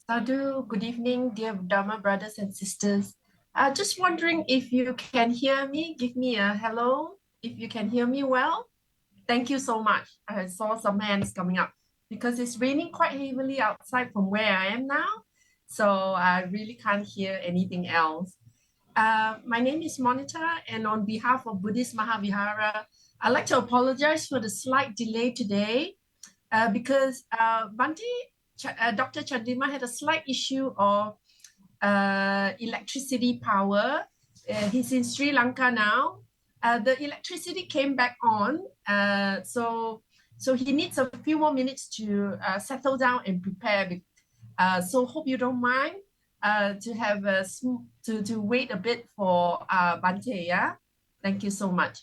Sadhu, good evening, dear Dharma brothers and sisters. Just wondering if you can hear me. Give me a hello if you can hear me well. Thank you so much. I saw some hands coming up because it's raining quite heavily outside from where I am now. So I really can't hear anything else. My name is Monita, and on behalf of Buddhist Mahavihara, I'd like to apologize for the slight delay today because Bhante, Dr. Chandima had a slight issue of electricity power. He's in Sri Lanka now. The electricity came back on, so he needs a few more minutes to settle down and prepare. So hope you don't mind to have to wait a bit for Bhante. Yeah, thank you so much.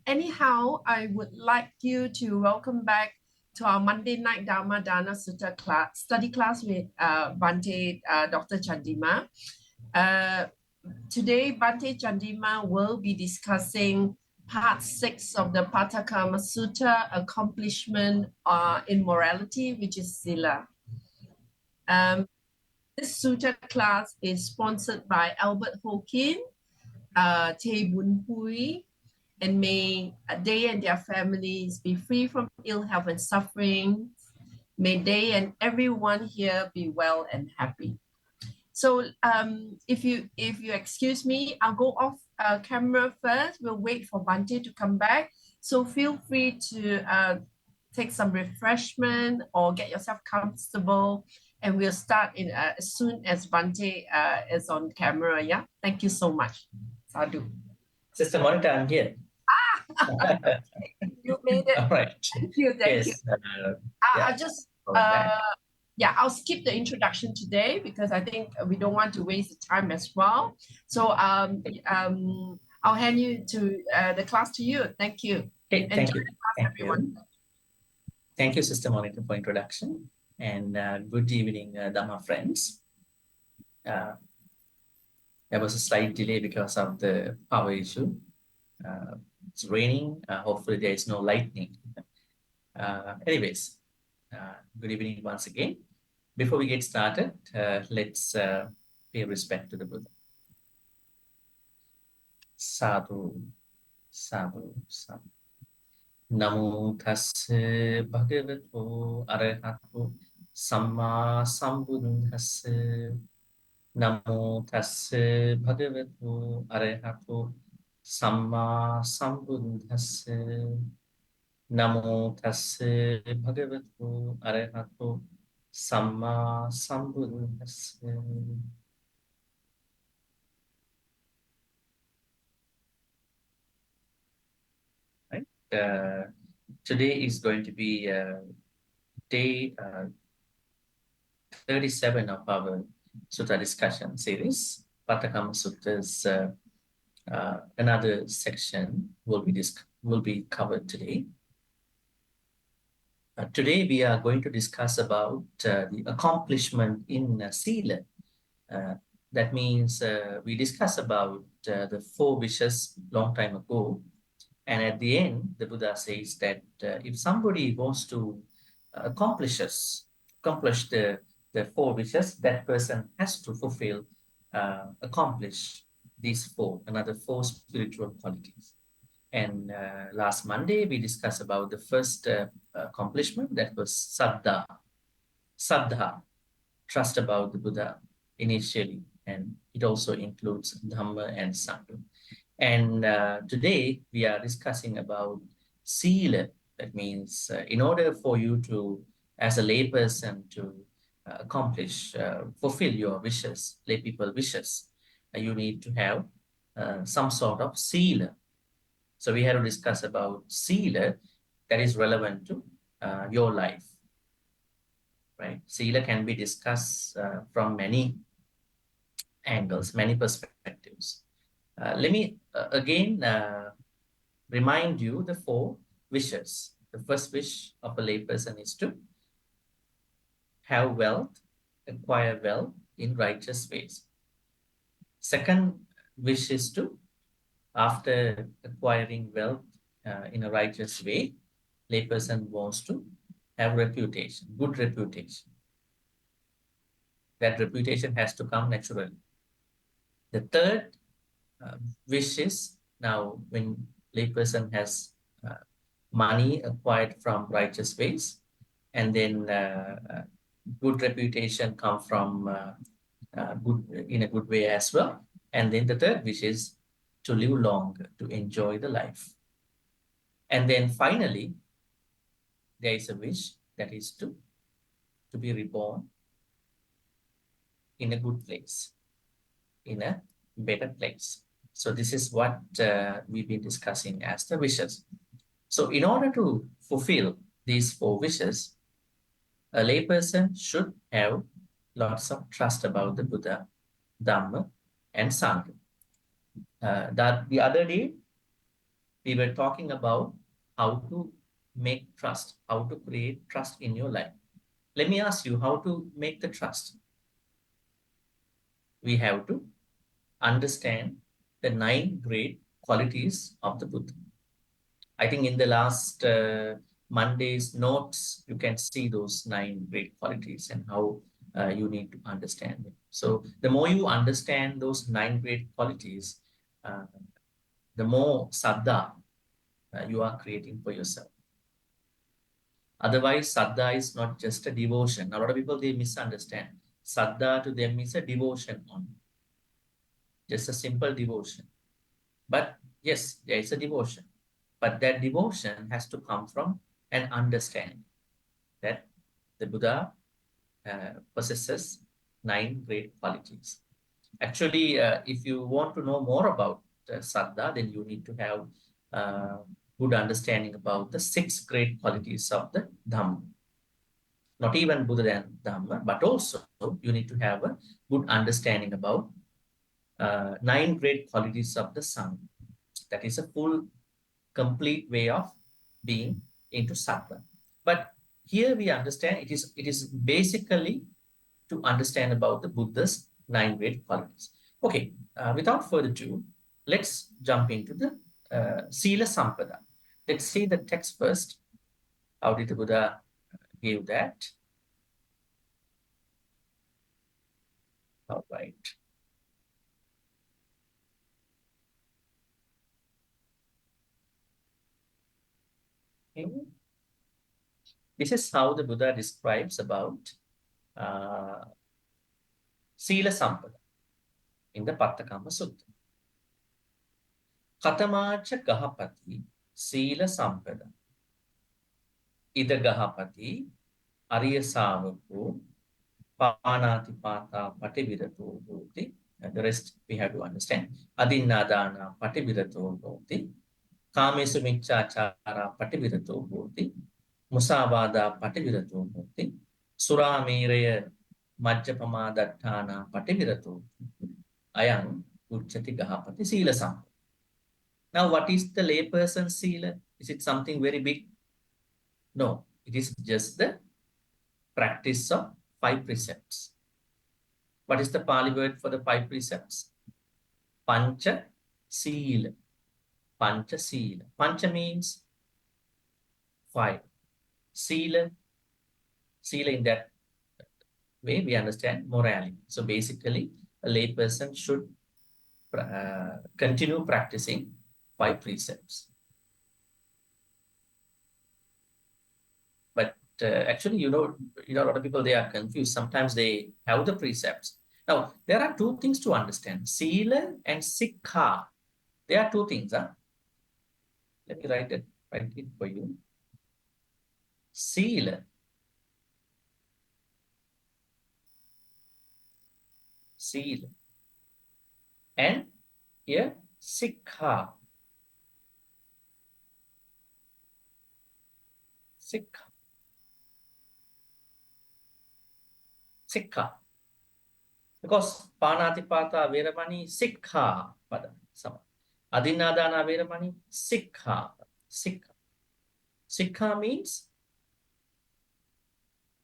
Anyhow, I would like you to welcome back to our Monday night Dharma Dana Sutta class, study class with Bhante, Dr. Chandima. Today, Bhante Chandima will be discussing part 6 of the Pattakamma Sutta, accomplishment in morality, which is Sila. This Sutta class is sponsored by Albert Hawking, Te Bun Hui, and may they and their families be free from ill health and suffering. May they and everyone here be well and happy. So if you excuse me, I'll go off camera first. We'll wait for Bhante to come back. So feel free to take some refreshment or get yourself comfortable. And we'll start in as soon as Bhante is on camera. Yeah. Thank you so much. Sadhu. Sister Monica, I'm here. You made it. All right. Thank you. Thank you. Yeah. I'll just I'll skip the introduction today because I think we don't want to waste the time as well. So I'll hand you to the class to you. Thank you. Okay, thank you. Thank everyone. you. Thank you, Sister Monica, for introduction. And good evening, Dhamma friends. There was a slight delay because of the power issue. It's raining. Hopefully there is no lightning. Anyways, good evening once again. Before we get started, let's pay respect to the Buddha. Sadhu, sadhu, sadhu. Namo tassa bhagavato arahato samma sambuddhassa. Namo tassa bhagavato arahato samma sambuddhassa. Namo tassa bhagavato arahato samma sambuddhassa. Right? Today is going to be day 37 of our Sutta discussion series. Pattakamma Sutta's another section will be covered today. Today we are going to discuss about the accomplishment in Sila. That means we discussed about the 4 wishes long time ago. And at the end, the Buddha says that if somebody wants to accomplish the 4 wishes, that person has to accomplish these 4, another 4 spiritual qualities. And last Monday, we discussed about the first accomplishment, that was Saddha, trust about the Buddha initially. And it also includes Dhamma and Sangha. And today we are discussing about Sila. That means in order for you to, as a layperson, to fulfill your wishes, lay people wishes, you need to have some sort of Sila. So we had to discuss about Sila that is relevant to your life, right? Sila can be discussed from many angles, many perspectives. Let me again remind you the 4 wishes. The first wish of a layperson is to have wealth, acquire wealth in righteous ways. Second wish is to, after acquiring wealth in a righteous way, layperson wants to have reputation, good reputation. That reputation has to come naturally. The third wish is, now when layperson has money acquired from righteous ways, and then good reputation come from good in a good way as well. And then the third wish is to live long, to enjoy the life. And then finally, there is a wish that is to be reborn in a good place, in a better place. So this is what we've been discussing as the wishes. So in order to fulfill these four wishes, a layperson should have lots of trust about the Buddha, Dhamma, and Sangha. That the other day, we were talking about how to make trust, how to create trust in your life. Let me ask you how to make the trust. We have to understand the 9 great qualities of the Buddha. I think in the last Monday's notes, you can see those 9 great qualities and how you need to understand them. So the more you understand those 9 great qualities, uh, the more saddha you are creating for yourself. Otherwise, saddha is not just a devotion. A lot of people, they misunderstand. Saddha to them is a devotion only, just a simple devotion. But yes, there is a devotion. But that devotion has to come from an understanding that the Buddha possesses 9 great qualities. Actually, if you want to know more about Saddha, then you need to have good understanding about the 6 great qualities of the Dhamma. Not even Buddha and Dhamma, but also you need to have a good understanding about 9 great qualities of the Sangha. That is a full, complete way of being into Sattva. But here we understand it is basically to understand about the Buddha's 9 great qualities. Okay, without further ado, let's jump into the Sila Sampada. Let's see the text first. How did the Buddha give that? All right. Okay. This is how the Buddha describes about uh, Sila Sampada in the Pattakamma Sutta. Katamacha Gahapati Sila Sampada. Ida Gahapati Arya Savaku Panati Pata Pativirato Bhoti. The rest we have to understand. Adinadana Pativirato Bhoti. Kamesu Michachara Pativirato Bhoti. Musavada Pativirato Bhoti. Suramereya Majjapamadattana Pativirato. Ayang Uchati Gahapati Sila Sampada. Now, what is the layperson sila? Is it something very big? No, it is just the practice of 5 precepts. What is the Pali word for the 5 precepts? Pancha Sila. Pancha Sila. Pancha means 5. Sila, Sila in that way we understand morality. So basically, a layperson should continue practicing 5 precepts. But actually, a lot of people, they are confused. Sometimes they have the precepts. Now, there are 2 things to understand. Sila and Sikha. There are 2 things. Huh? Let me write it for you. Sila. Sila. And here, Sikha. Sikha. Sikha. Because Panatipata Veramani, Sikha. Adinadana Veramani, Sikha. Sikha. Sikha means,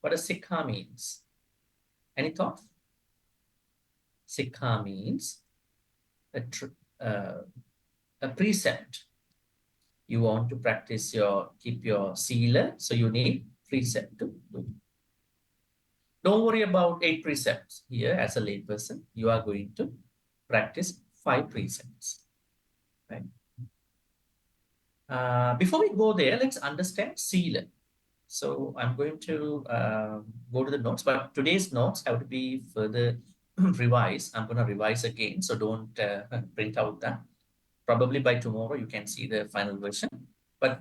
what does Sikha means? Any thoughts? Sikha means a precept. You want to practice keep your sila, so you need precept to do. Don't worry about 8 precepts. Here, as a layperson, you are going to practice 5 precepts. Right? Before we go there, let's understand Sila. So I'm going to go to the notes, but today's notes have to be further revised. I'm going to revise again, so don't print out that. Probably by tomorrow you can see the final version. But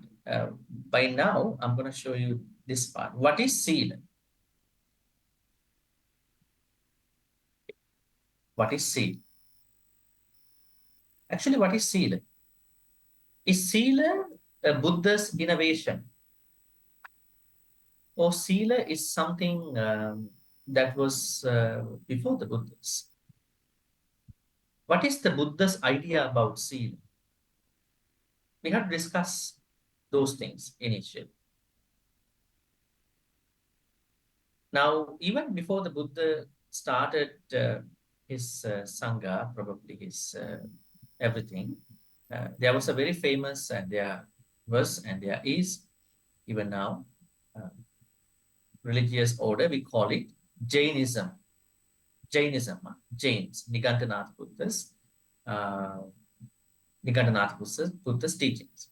by now, I'm going to show you this part. What is Sila? What is Sila? Actually, what is Sila? Is Sila Buddha's innovation? Or Sila is something that was before the Buddhas? What is the Buddha's idea about Sila? We have to discuss those things initially. Now, even before the Buddha started his Sangha, probably his everything, there was a very famous, and there was, and there is, even now, uh, religious order, we call it Jainism. Jainism, Jains, Nigantanath Buddha's, Buddha's teachings.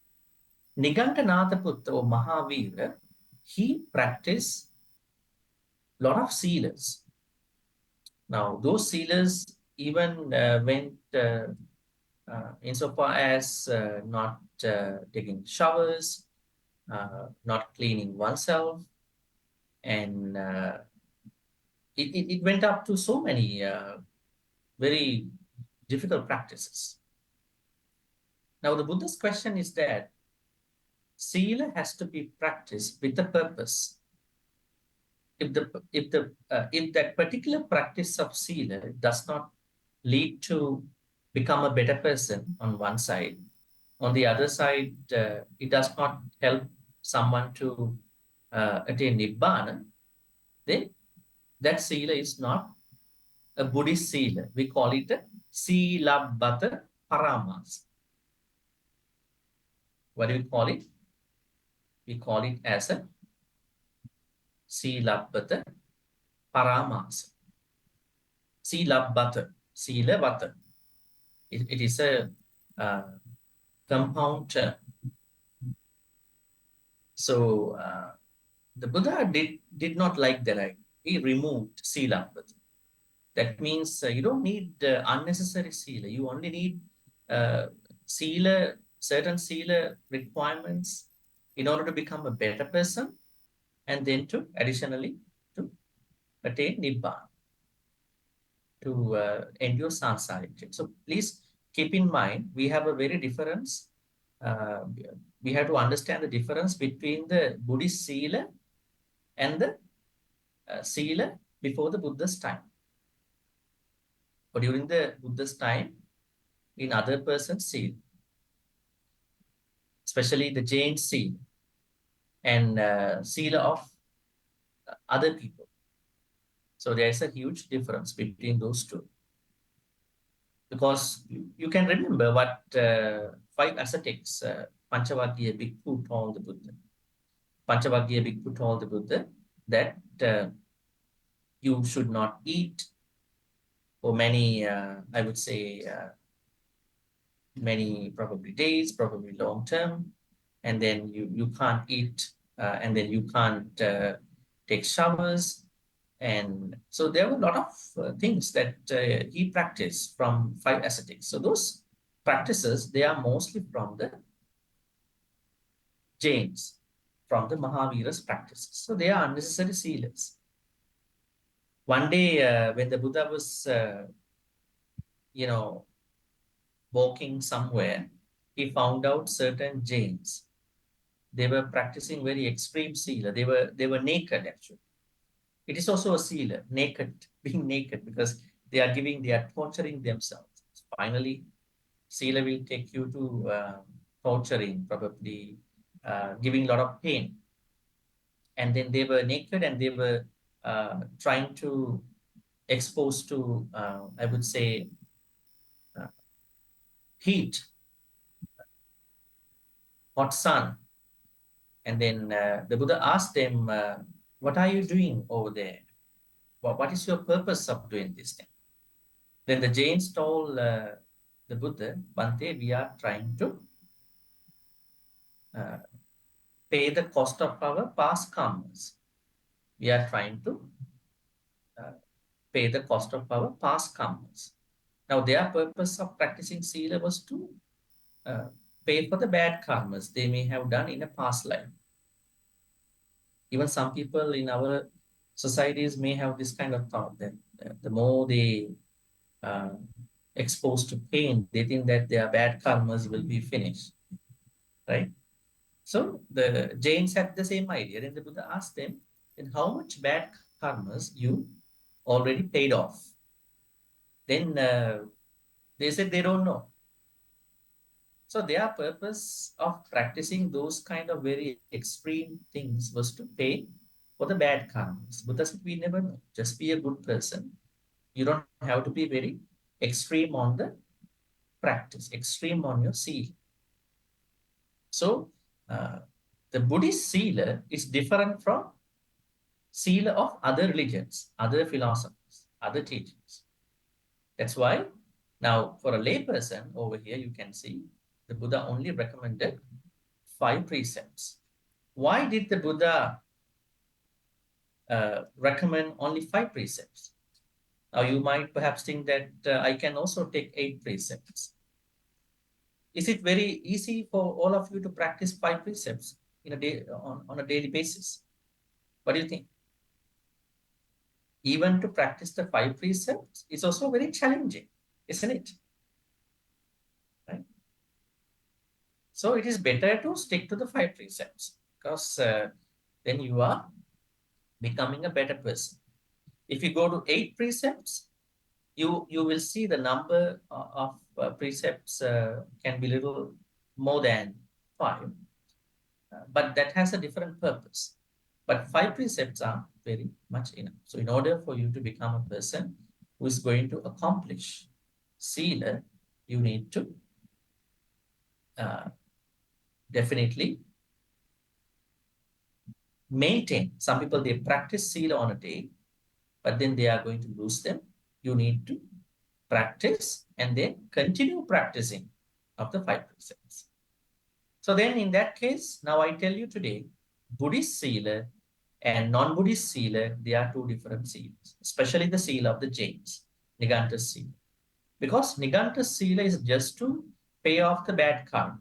Nigantanath Buddha or Mahavira, he practiced a lot of sealers. Now, those sealers even went insofar as not taking showers, not cleaning oneself, and it went up to so many very difficult practices. Now, the Buddha's question is that Sila has to be practiced with a purpose. If that particular practice of Sila does not lead to become a better person on one side, on the other side, it does not help someone to attain Nibbana, then that Sila is not a Buddhist Sila. We call it a Silabbata Paramas. What do we call it? We call it as a Silabbata Paramas. Silabbata, Silavata. It is a compound term. So the Buddha did not like that idea. He removed Silabbata. That means you don't need unnecessary Sila. You only need Sila, certain Sila requirements in order to become a better person, and then to additionally to attain Nibbana, to endure samsara. So please keep in mind, we have a very difference. We have to understand the difference between the Buddhist Sila and the Sila before the Buddha's time. But during the Buddha's time, in other person's Sila, especially the Jain Sila and Sila of other people. So there is a huge difference between those two. Because you can remember what 5 ascetics Panchavaggiya Bhikkhu told the Buddha. Panchavaggiya Bhikkhu told the Buddha that you should not eat for many, I would say, many probably days, probably long term, and then you can't eat, and then you can't take showers. And so there were a lot of things that he practiced from 5 ascetics. So those practices, they are mostly from the Jains, from the Mahavira's practices. So they are unnecessary sealers. One day when the Buddha was, walking somewhere, he found out certain Jains. They were practicing very extreme sila. They were naked actually. It is also a sila, naked, being naked, because they are torturing themselves. Finally, sila will take you to torturing, probably giving a lot of pain. And then they were naked and they were trying to expose to, I would say, heat, hot sun. And then the Buddha asked them, what are you doing over there? What is your purpose of doing this thing? Then the Jains told the Buddha, Bhante, we are trying to uh, pay the cost of our past karmas. We are trying to uh, pay the cost of our past karmas. Now, their purpose of practicing Sila was to uh, pay for the bad karmas they may have done in a past life. Even some people in our societies may have this kind of thought that the more they uh, exposed to pain, they think that their bad karmas will be finished, right? So the Jains had the same idea. Then the Buddha asked them, then how much bad karmas you already paid off? Then they said they don't know. So their purpose of practicing those kind of very extreme things was to pay for the bad karmas. Buddha said, we never know. Just be a good person. You don't have to be very extreme on the practice, extreme on your seal. So uh, the Buddhist Sila is different from Sila of other religions, other philosophies, other teachings. That's why now for a layperson over here, you can see the Buddha only recommended 5 precepts. Why did the Buddha recommend only 5 precepts? Now you might perhaps think that I can also take 8 precepts. Is it very easy for all of you to practice 5 precepts in a day on a daily basis? What do you think? Even to practice the 5 precepts is also very challenging, isn't it? Right? So it is better to stick to the 5 precepts because then you are becoming a better person. If you go to 8 precepts, you will see the number of precepts can be little more than 5, but that has a different purpose. But 5 precepts are very much enough. So in order for you to become a person who is going to accomplish Sila, you need to uh, definitely maintain. Some people, they practice Sila on a day, but then they are going to lose them. You need to practice and then continue practicing of the 5 precepts. So then in that case, now I tell you today, Buddhist Sila and non-Buddhist Sila, they are 2 different Silas, especially the Sila of the Jains, Niganta Sila. Because Niganta Sila is just to pay off the bad karma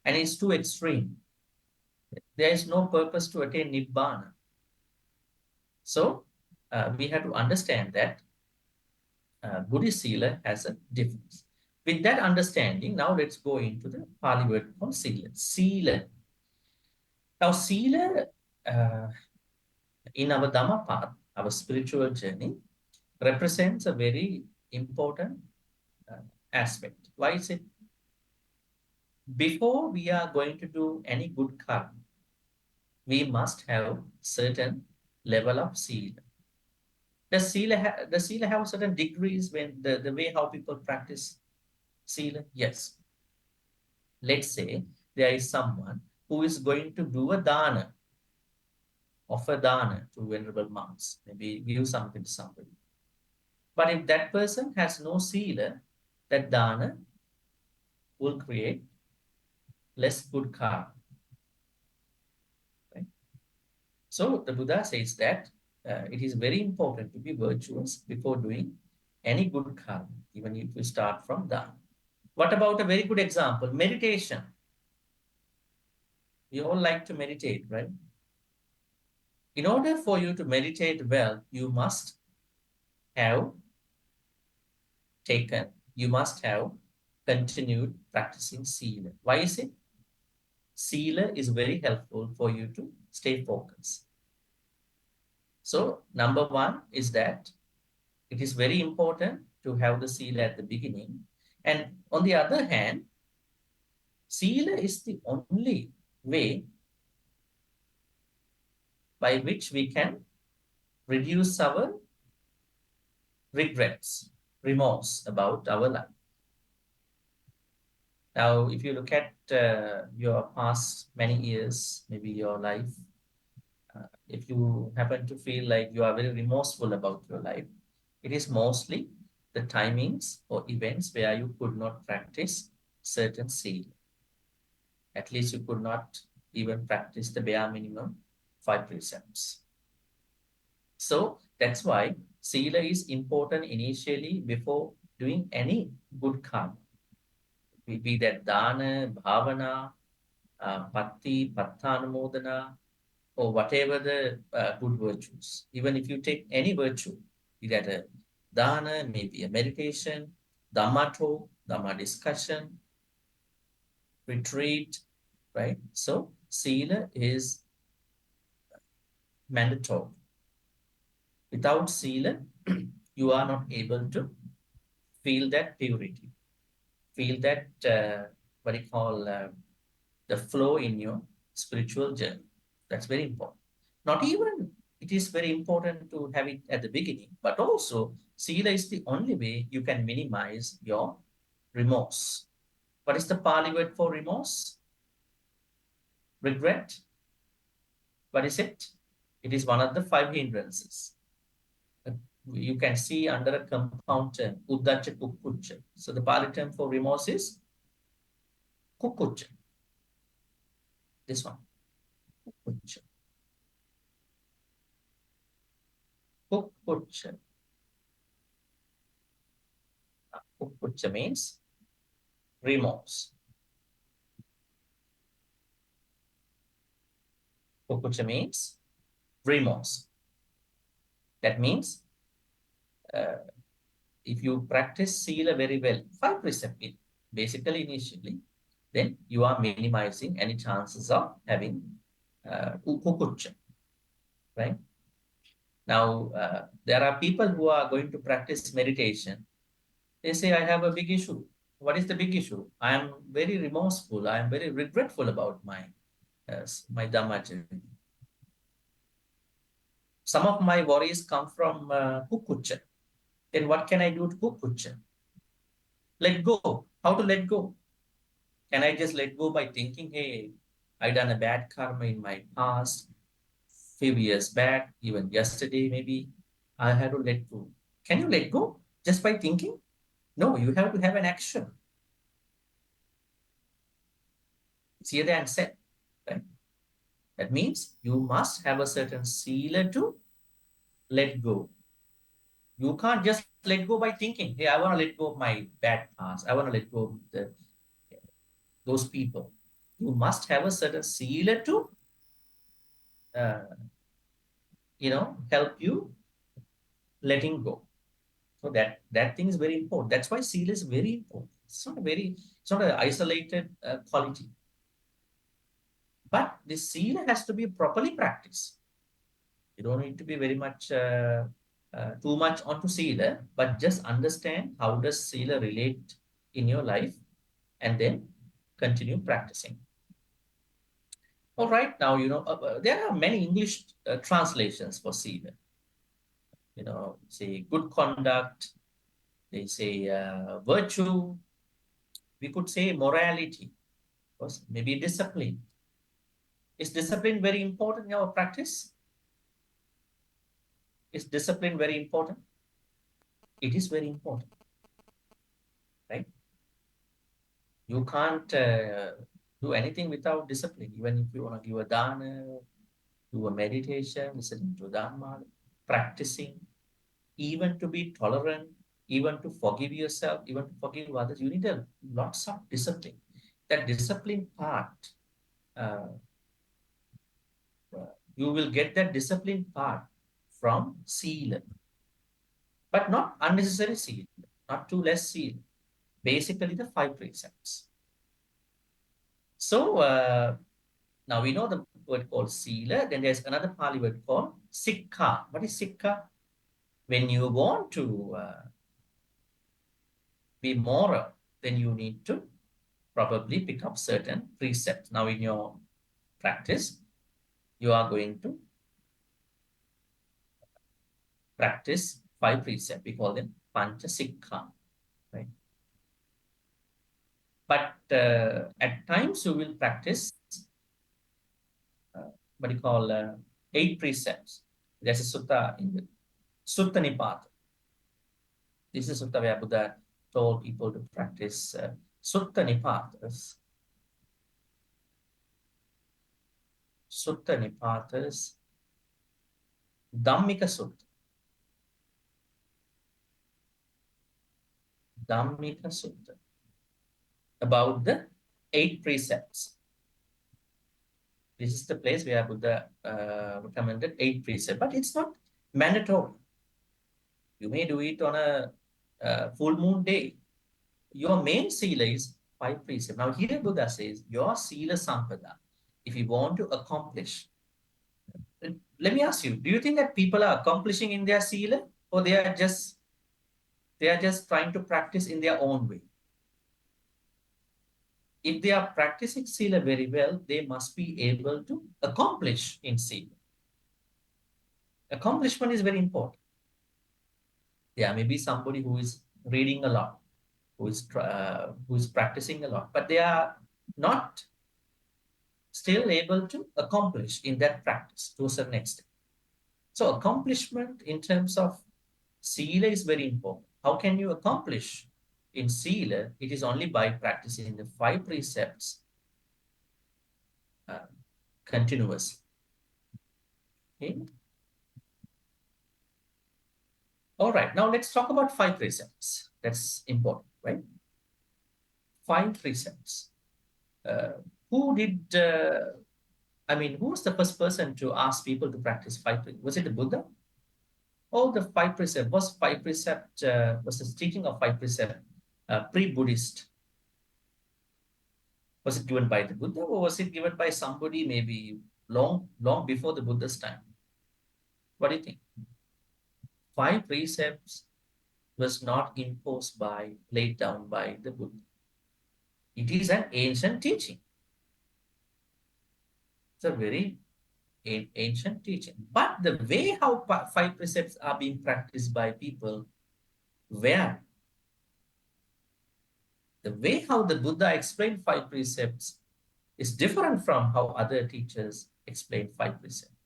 and it's too extreme. There is no purpose to attain Nibbana. So we have to understand that Buddhist Sila has a difference. With that understanding, now let's go into the Pali word called Sila. Sila. Now, Sila in our Dhamma path, our spiritual journey, represents a very important uh, aspect. Why is it? Before we are going to do any good karma, we must have certain level of Sila. Does Sila have certain degrees when the way how people practice Sila? Yes. Let's say there is someone who is going to do a dana, offer dana to venerable monks, maybe give something to somebody. But if that person has no sila, that dana will create less good karma. Right? So the Buddha says that it is very important to be virtuous before doing any good karma, even if you start from dana. What about a very good example? Meditation. We all like to meditate, right? In order for you to meditate well, you must have you must have continued practicing Sila. Why is it? Sila is very helpful for you to stay focused. So, number one is that it is very important to have the Sila at the beginning. And on the other hand, Sila is the only way by which we can reduce our regrets, remorse about our life. Now, if you look at your past many years, maybe your life, If you happen to feel like you are very remorseful about your life, it is mostly the timings or events where you could not practice certain sila. At least you could not even practice the bare minimum 5 precepts. So that's why sila is important initially before doing any good karma. Be that dana, bhavana, patti, pattanumodana, or whatever the good virtues. Even if you take any virtue, be that a dana, maybe a meditation, dhamma talk, dhamma discussion, retreat, right? So sila is mandatory. Without sila, you are not able to feel that purity, feel that what you call the flow in your spiritual journey. That's very important. Not even it is very important to have it at the beginning, but also sila is the only way you can minimize your remorse. What is the Pali word for remorse? Regret? What is it? It is one of the 5 hindrances. Uh, You can see under a compound term, uddacha kukkucha. So the Pali term for remorse is kukkucha. This one, kukkucha. Kukkucha. Kukkucha means remorse. Kukkucha means remorse. That means uh, if you practice sila very well, 5 precepts basically initially, then you are minimizing any chances of having kukucha, right? Now, there are people who are going to practice meditation. They say, I have a big issue. What is the big issue? I am very remorseful. I am very regretful about my Dhamma journey. Some of my worries come from kukucha. Then what can I do to kukucha? Let go. How to let go? Can I just let go by thinking, hey, I done a bad karma in my past, few years back, even yesterday, maybe I had to let go. Can you let go just by thinking? No, you have to have an action. See the answer, right? That means you must have a certain sila to let go. You can't just let go by thinking, hey, I want to let go of my bad past. I want to let go of those people. You must have a certain sila to uh, help you letting go. So that thing is very important. That's why seal is very important. It's not an isolated quality. But the seal has to be properly practiced. You don't need to be very much too much onto sealer, but just understand how does sealer relate in your life, and then continue practicing. All right, now there are many English translations for sealer. Say good conduct. They say virtue. We could say morality, or maybe discipline. Is discipline very important in our practice? Is discipline very important? It is very important, right? You can't do anything without discipline. Even if you want to give a dana, do a meditation, listening to Dhamma, practicing, even to be tolerant, even to forgive yourself, even to forgive others, you need a lots of discipline. That discipline part, uh, you will get that discipline part from sila, but not unnecessary sila, not too less sila. Basically, the 5 precepts. So now we know the word called sila. Then there's another Pali word called sikha. What is sikha? When you want to be moral, then you need to probably pick up certain precepts. Now in your practice, you are going to practice 5 precepts. We call them pancha sikha, right? But at times you will practice what you call 8 precepts. There's a sutta in the Sutta Nipata. This is sutta where Buddha told people to practice Sutta Nipatas. Sutta Nipatas, Dhammika Sutta. Dhammika Sutta. About the 8 precepts. This is the place where Buddha recommended 8 precepts, but it's not mandatory. You may do it on a full moon day. Your main sila is 5 precepts. Now here Buddha says, your sila sampada, if you want to accomplish, let me ask you, do you think that people are accomplishing in their sila, or they are just trying to practice in their own way? If they are practicing sila very well, they must be able to accomplish in sila. Accomplishment is very important. Yeah, maybe somebody who is reading a lot, who is practicing a lot, but they are not still able to accomplish in that practice to a certain extent. So accomplishment in terms of sila is very important. How can you accomplish in sila? It is only by practicing the 5 precepts continuously. Okay. All right, now let's talk about 5 precepts. That's important, right? 5 precepts. Who was the first person to ask people to practice 5 precepts? Was it the Buddha? All the 5 precepts, was the teaching of 5 precepts pre-Buddhist? Was it given by the Buddha, or was it given by somebody maybe long before the Buddha's time? What do you think? 5 precepts was not laid down by the Buddha. It is an ancient teaching. It's a very ancient teaching. But the way how 5 precepts are being practiced by people, where the way how the Buddha explained 5 precepts is different from how other teachers explain 5 precepts.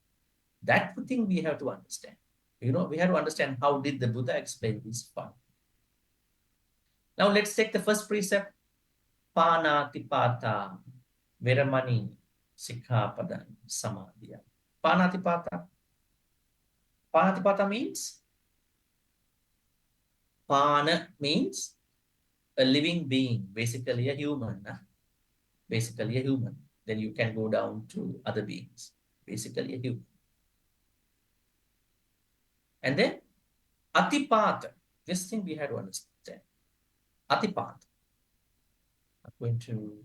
That thing we have to understand. We have to understand how did the Buddha explain these 5. Now let's take the first precept, Panatipata, Veramani, Sikkhapada, Samadhiya. Panatipata. Panatipata means, Pana means a living being, basically a human. Basically a human. Then you can go down to other beings. Basically a human. And then Atipata. This thing we have to understand. Atipata. I'm going to,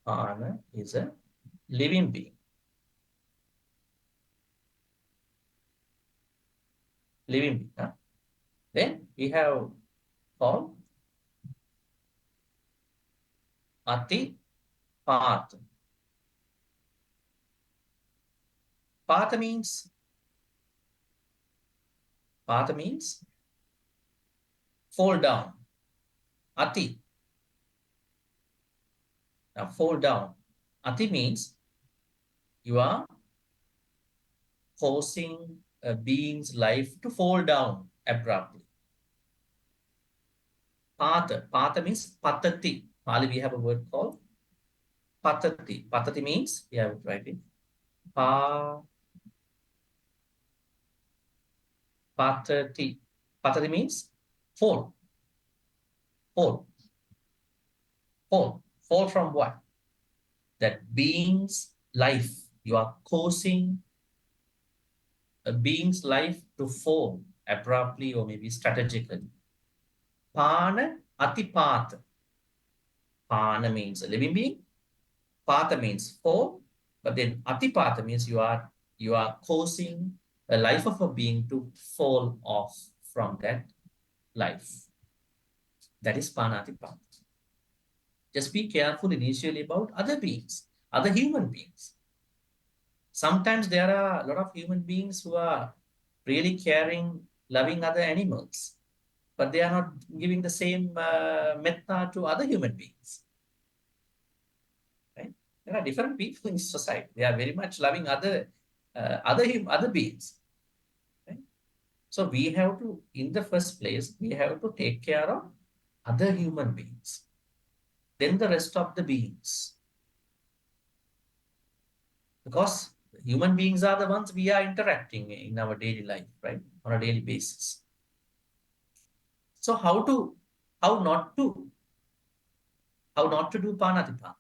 Ana is a living being. Living being. Then we have called Atipata. Pata means fall down. Ati. Now fall down. Ati means you are causing a being's life to fall down abruptly. Pata. Pata means patati. Pali we have a word called patati. Patati means, we have it right in. Patati. Patati means fall. Fall. Fall. Fall from what? That being's life. You are causing a being's life to fall abruptly or maybe strategically. Pana atipata. Pana means a living being. Pata means fall. But then atipata means you are causing a life of a being to fall off from that life. That is panatipata. Just be careful initially about other beings, other human beings. Sometimes there are a lot of human beings who are really caring, loving other animals, but they are not giving the same metta to other human beings. Right? There are different people in society. They are very much loving other beings. Right? So we have to, in the first place, we have to take care of other human beings. Then the rest of the beings. Because human beings are the ones we are interacting in our daily life, right? On a daily basis. So how not to, how not to do panatipata?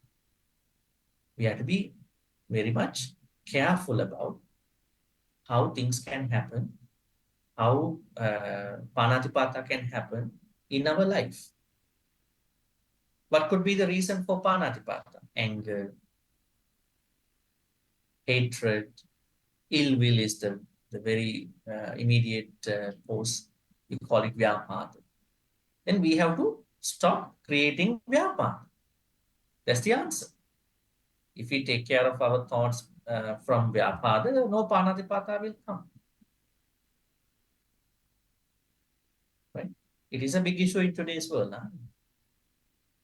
We have to be very much careful about how things can happen, how panatipata can happen in our life. What could be the reason for panatipata? Anger, hatred, ill will is the very immediate cause. We call it vyapada. Then we have to stop creating vyapada. That's the answer. If we take care of our thoughts from vyapada, no panatipata will come. Right? It is a big issue in today's world. Huh?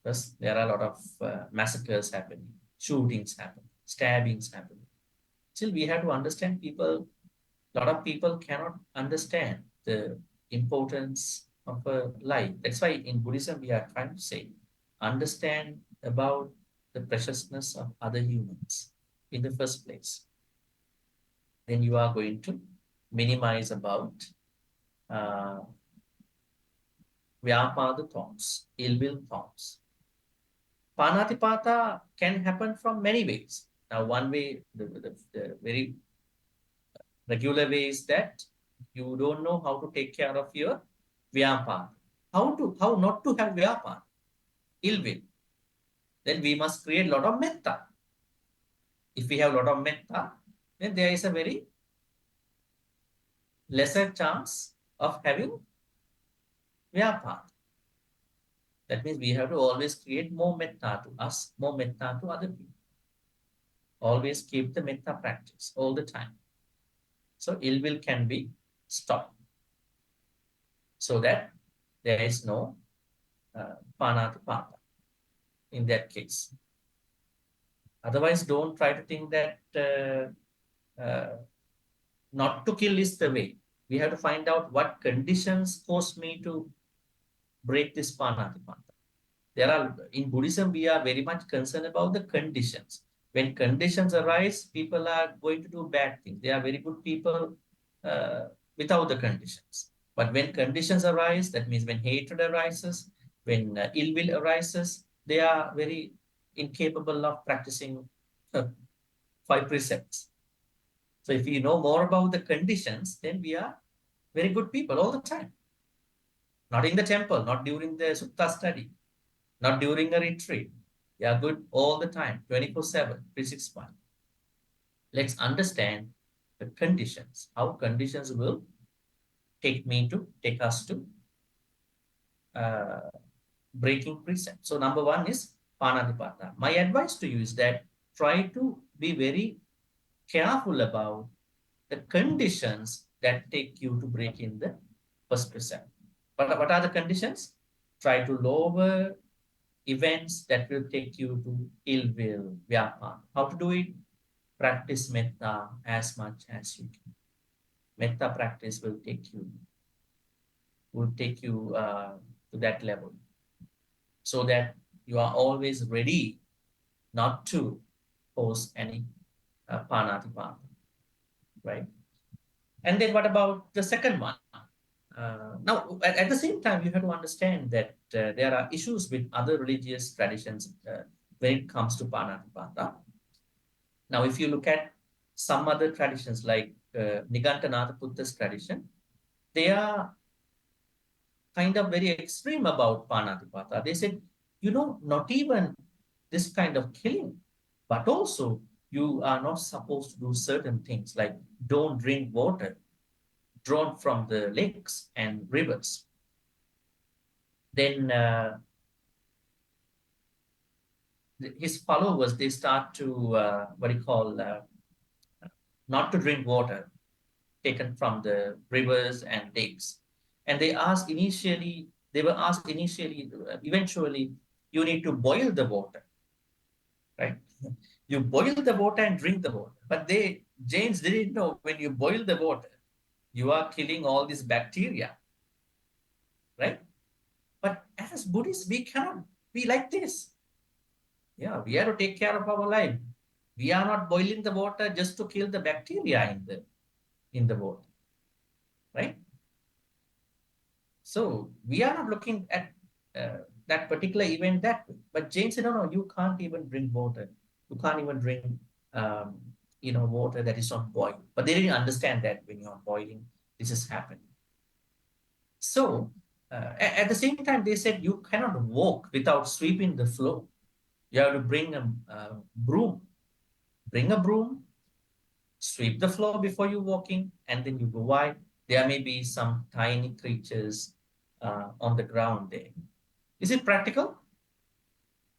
Because there are a lot of massacres happening, shootings happening, stabbings happening. Still, we have to understand people. A lot of people cannot understand the importance of a life. That's why in Buddhism we are trying to say, understand about the preciousness of other humans in the first place. Then you are going to minimize about uh, vyapada thoughts, ill will thoughts. Panatipata can happen from many ways. Now, one way, the very regular way is that you don't know how to take care of your vyapada. How not to have vyapada, ill will. Then we must create a lot of metta. If we have a lot of metta, then there is a very lesser chance of having vyapada. That means we have to always create more metta to us, more metta to other people. Always keep the metta practice all the time. So ill will can be stopped so that there is no panatipata in that case. Otherwise, don't try to think that not to kill is the way. We have to find out what conditions cause me to break this panatipata. There are, in Buddhism, we are very much concerned about the conditions. When conditions arise, people are going to do bad things. They are very good people uh, without the conditions. But when conditions arise, that means when hatred arises, when ill will arises, they are very incapable of practicing uh, five precepts. So if we know more about the conditions, then we are very good people all the time. Not in the temple, not during the Sutta study, not during a retreat. We are good all the time, 24/7, 365. Let's understand the conditions, how conditions will take us to uh, breaking precept. So number one is panatipata. My advice to you is that try to be very careful about the conditions that take you to break in the first precept. But what are the conditions? Try to lower events that will take you to ill will, vyapa. How to do it? Practice metta as much as you can. Metta practice will take you to that level, so that you are always ready not to pose any panatipata, right? And then what about the second one? Now, at the same time, you have to understand that there are issues with other religious traditions when it comes to panatipata. Now, if you look at some other traditions like Nigantanatha Buddha's tradition, they are kind of very extreme about panatipata. They said, not even this kind of killing, but also you are not supposed to do certain things like don't drink water drawn from the lakes and rivers. Then his followers, they start to what you call not to drink water taken from the rivers and lakes. And they were asked initially, eventually, you need to boil the water, right? You boil the water and drink the water. But Jains didn't know when you boil the water, you are killing all these bacteria, right? But as Buddhists, we cannot be like this. Yeah, we have to take care of our life. We are not boiling the water just to kill the bacteria in the water, right? So we are not looking at that particular event that way. But James said, no, no, you can't even drink water. You can't even drink, um, water that is not boiled. But they didn't understand that when you're boiling, this is happening. So at the same time, they said you cannot walk without sweeping the floor. You have to bring a broom. Bring a broom, sweep the floor before you walking, and then you go wide. There may be some tiny creatures on the ground there. Is it practical?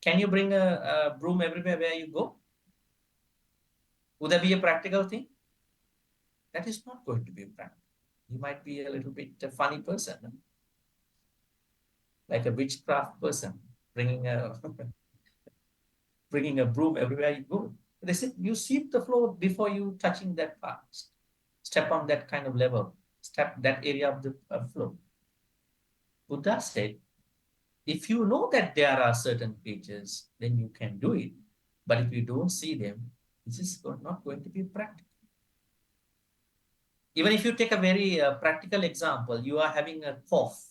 Can you bring a broom everywhere where you go? Would that be a practical thing? That is not going to be practical. You might be a little bit a funny person, huh? Like a witchcraft person, bringing a bringing a broom everywhere you go. They said you sweep the floor before you touching that part. Step on that kind of level. Step that area of the floor. Buddha said, if you know that there are certain creatures, then you can do it. But if you don't see them, this is not going to be practical. Even if you take a very practical example, you are having a cough.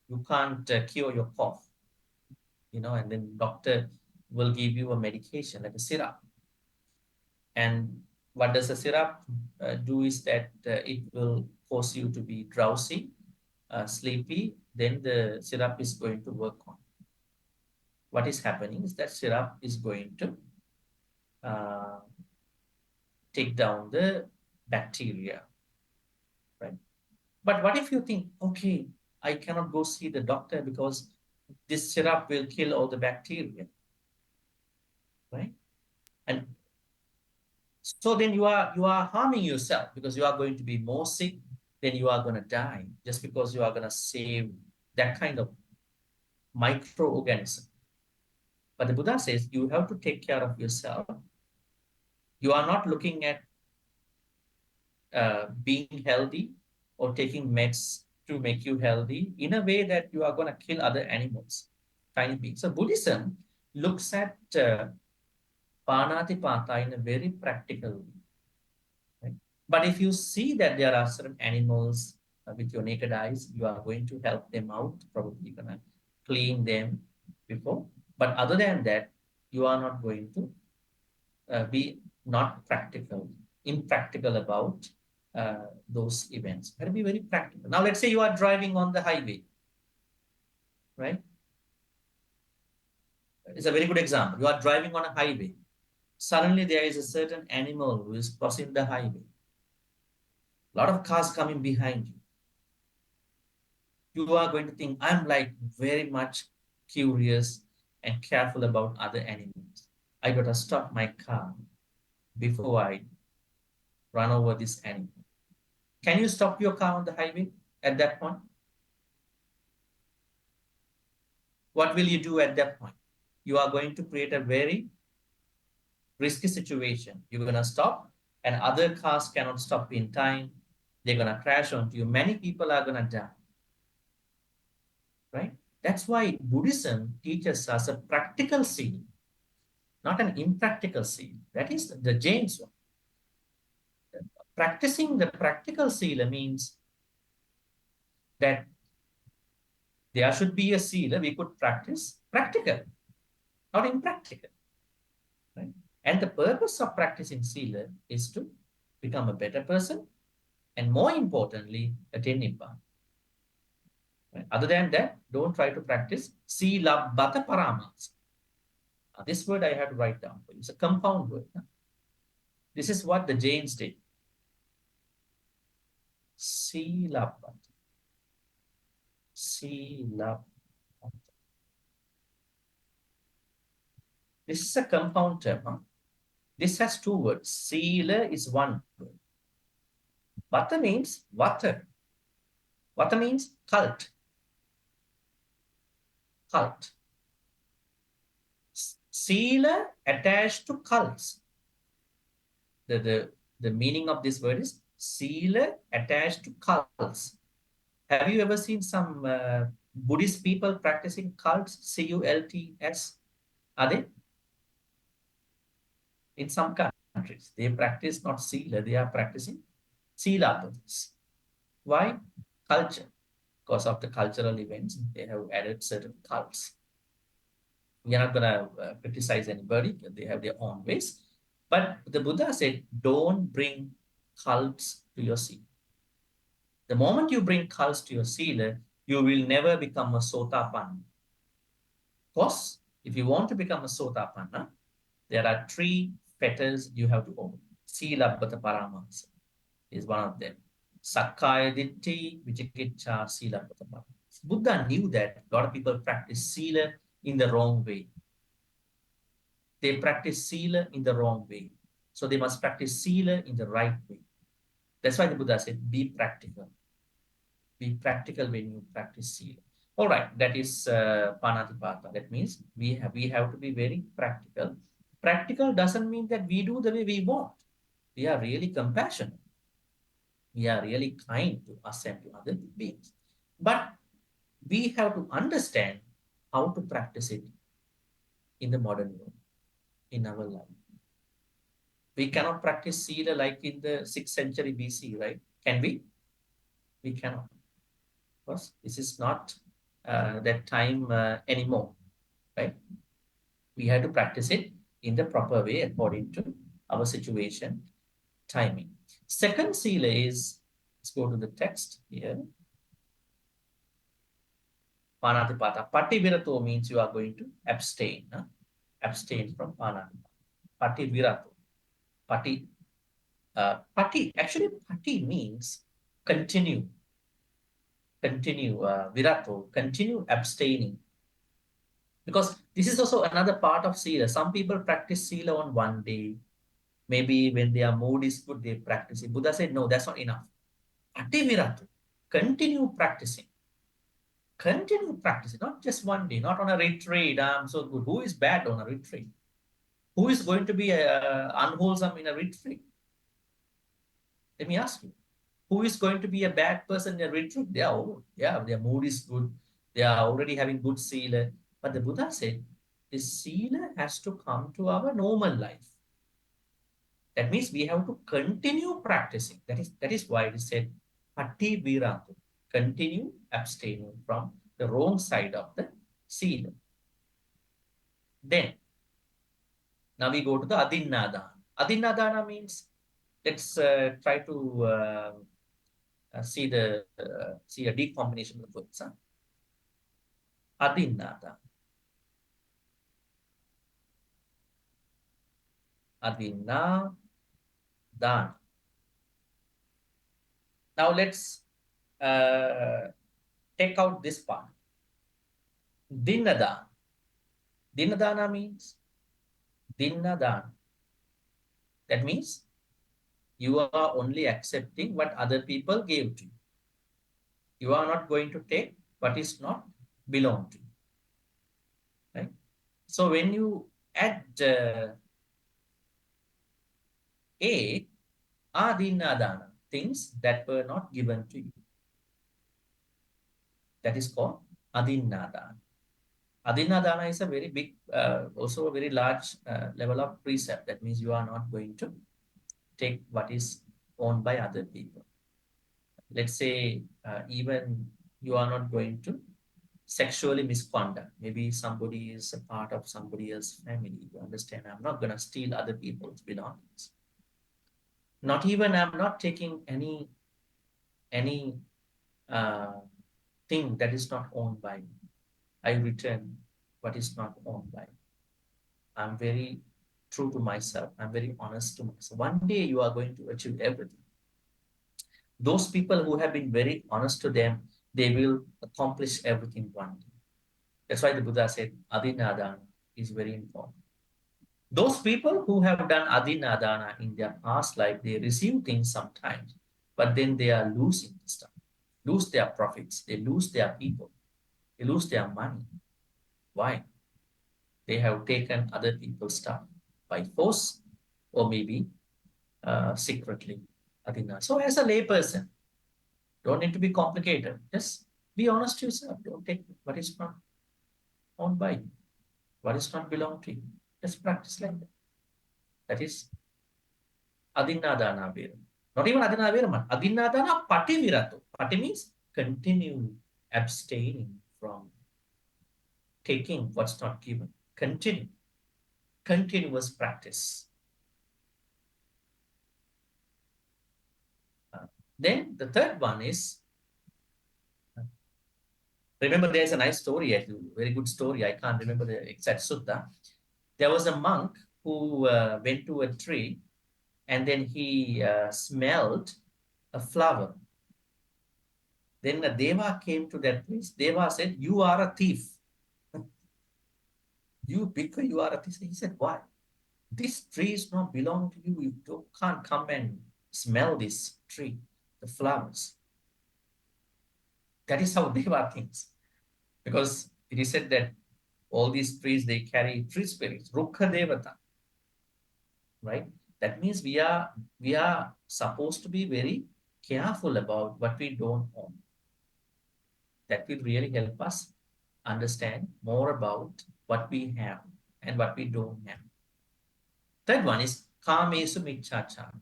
You can't cure your cough, and then doctor will give you a medication like a syrup. And what does a syrup do is that it will cause you to be drowsy, sleepy. Then the syrup is going to work on. What is happening is that syrup is going to uh, take down the bacteria, right? But what if you think, okay, I cannot go see the doctor because this syrup will kill all the bacteria, right? And so then you are harming yourself because you are going to be more sick, then you are going to die just because you are going to save that kind of microorganism. But the Buddha says you have to take care of yourself. You are not looking at being healthy or taking meds to make you healthy in a way that you are going to kill other animals, tiny beings. So Buddhism looks at panatipata in a very practical way. Right? But if you see that there are certain animals with your naked eyes, you are going to help them out, probably going to clean them before. But other than that, you are not going to be not practical, impractical about those events. Got to be very practical. Now, let's say you are driving on the highway, right? It's a very good example. You are driving on a highway. Suddenly, there is a certain animal who is crossing the highway. A lot of cars coming behind you. You are going to think, I'm like very much curious and careful about other animals. I got to stop my car before I run over this animal. Can you stop your car on the highway at that point? What will you do at that point? You are going to create a very risky situation. You're going to stop, and other cars cannot stop in time. They're going to crash onto you. Many people are going to die, right? That's why Buddhism teaches us a practical seal, not an impractical seal. That is the James one. Practicing the practical seal means that there should be a seal we could practice practical, not impractical. Right? And the purpose of practicing Sila is to become a better person and more importantly, attain Nibbana. Right? Other than that, don't try to practice Sila Bata Paramas. This word I have to write down for you. It's a compound word. This is what the Jains did. Sila Bata. Sila Bata. This is a compound term. Huh? This has two words. Sila is one word. Vata means water. Vata means cult. Cult. Sila attached to cults. The meaning of this word is Sila attached to cults. Have you ever seen some Buddhist people practicing cults? C-U-L-T-S. Are they? In some countries, they practice not Sila, they are practicing Silapathas. Why? Culture. Because of the cultural events, they have added certain cults. We are not going to criticize anybody. They have their own ways. But the Buddha said, don't bring cults to your sila. The moment you bring cults to your sila, you will never become a sotapanna. Because if you want to become a sotapanna, there are 3 fetters you have to own. Silabbata paramahasa is one of them. Sakkaya ditti, vichikicha, silabbata paramahasa. Buddha knew that a lot of people practice sila in the wrong way. They practice sila in the wrong way. So they must practice sila in the right way. That's why the Buddha said, be practical. Be practical when you practice sila. All right, that is panatipata. That means we have to be very practical. Practical doesn't mean that we do the way we want. We are really compassionate. We are really kind to us and to other beings. But we have to understand how to practice it in the modern world, in our life. We cannot practice Sila like in the 6th century BC, right? Can we? We cannot. Because this is not that time anymore, right? We have to practice it in the proper way according to our situation, timing. Second Sila is, let's go to the text here. Panatipata. Pativirato means you are going to abstain. Huh? Abstain from panatipata. Pativirato. Pati. Pati. Actually, pati means continue. Continue. Virato. Continue abstaining. Because this is also another part of Sila. Some people practice Sila on one day. Maybe when their mood is good, they practice it. Buddha said, no, that's not enough. Pativirato. Continue practicing. Continue practicing, not just one day, not on a retreat. I'm so good. Who is bad on a retreat? Who is going to be unwholesome in a retreat? Let me ask you. Who is going to be a bad person in a retreat? They are old. Yeah, their mood is good. They are already having good sila. But the Buddha said, this sila has to come to our normal life. That means we have to continue practicing. That is why it said, Pati Viratu. Continue abstaining from the wrong side of the sila. Then, now we go to the Adinnadana. Adinnadana means, let's try to see a deep combination of the words. Huh? Adinnadana. Adinnadana. Now let's take out this part. Dinnadana. Dinnadana means Dinnadana. That means you are only accepting what other people gave to you. You are not going to take what is not belong to you. Right? So when you add A, Adinadana, things that were not given to you. That is called Adinadana. Adinadana is a very big, also a very large level of precept. That means you are not going to take what is owned by other people. Let's say even you are not going to sexually misconduct. Maybe somebody is a part of somebody else's family. You understand? I'm not going to steal other people's belongings. Not even I'm not taking any thing that is not owned by me. I return what is not owned by me. I'm very true to myself. I'm very honest to myself. One day you are going to achieve everything. Those people who have been very honest to them, they will accomplish everything one day. That's why the Buddha said Adinadana is very important. Those people who have done Adinadana in their past life, they receive things sometimes, but then they are losing stuff, lose their profits, they lose their people, they lose their money. Why? They have taken other people's stuff by force or maybe secretly. Adina. So as a layperson, don't need to be complicated. Just be honest to yourself. Don't take what is not owned by you, what is not belong to you. Just practice like that. That is Adinadana Veram. Not even Adina Veram, Adinadana Pativirato. Pati means continue abstaining from taking what's not given. Continue. Continuous practice. Then the third one is, remember there's a nice story, actually, very good story. I can't remember the exact sutta. There was a monk who went to a tree and then he smelled a flower. Then a Deva came to that place. Deva said, "You are a thief. Because you are a thief." He said, "Why? This tree is not belong to you. Can't come and smell this tree, the flowers." That is how Deva thinks. Because it is said that all these trees, they carry tree spirits, Rukha Devata, right? That means we are supposed to be very careful about what we don't own. That will really help us understand more about what we have and what we don't have. Third one is Kamesu Michachara.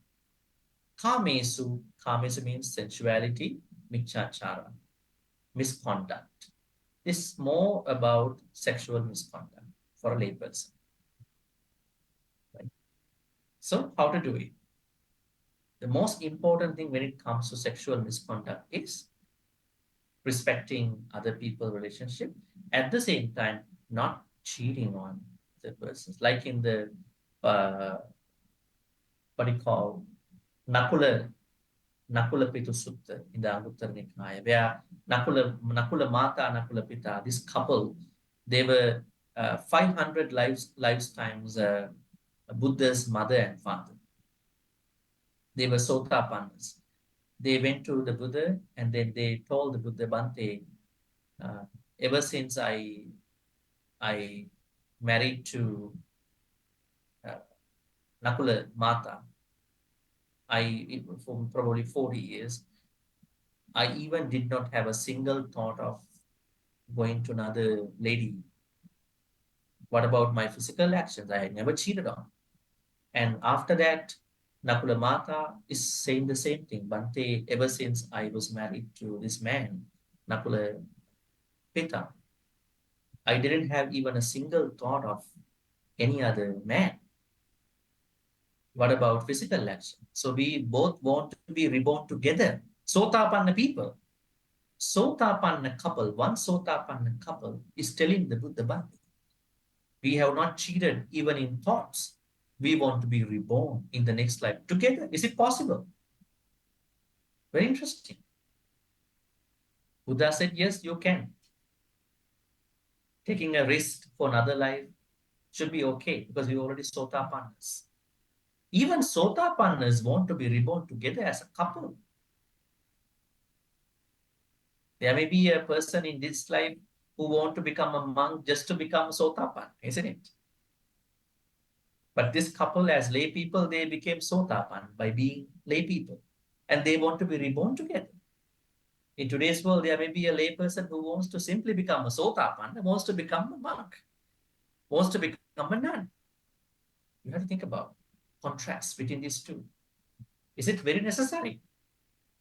Kamesu means sensuality, Michachara, misconduct. This is more about sexual misconduct for a layperson. Right? So, how to do it? The most important thing when it comes to sexual misconduct is respecting other people's relationship, at the same time not cheating on the persons. Like in the what do you call Nakula Pitu Sutta in the Anguttara Nikaya, where Nakula Mata, Nakula Pita, this couple, they were 500 lifetimes Buddha's mother and father. They were Sotapannas. They went to the Buddha and then they told the Buddha, Bhante, uh, ever since I married to uh, Nakula Mata, for probably 40 years, I even did not have a single thought of going to another lady. What about my physical actions? I had never cheated on. And after that, Nakula Mata is saying the same thing. Bhante, ever since I was married to this man, Nakula Pita, I didn't have even a single thought of any other man. What about physical action? So we both want to be reborn together. Sotapanna people. Sotapanna couple, one Sotapanna couple is telling the Buddha Bhante, we have not cheated even in thoughts. We want to be reborn in the next life together. Is it possible? Very interesting. Buddha said, yes, you can. Taking a risk for another life should be okay because we already Sotapannas. Even Sotapannas want to be reborn together as a couple. There may be a person in this life who want to become a monk just to become a Sotapan, isn't it? But this couple, as lay people, they became Sotapan by being lay people. And they want to be reborn together. In today's world, there may be a lay person who wants to simply become a Sotapan, wants to become a monk, wants to become a nun. You have to think about contrast between these two. Is it very necessary?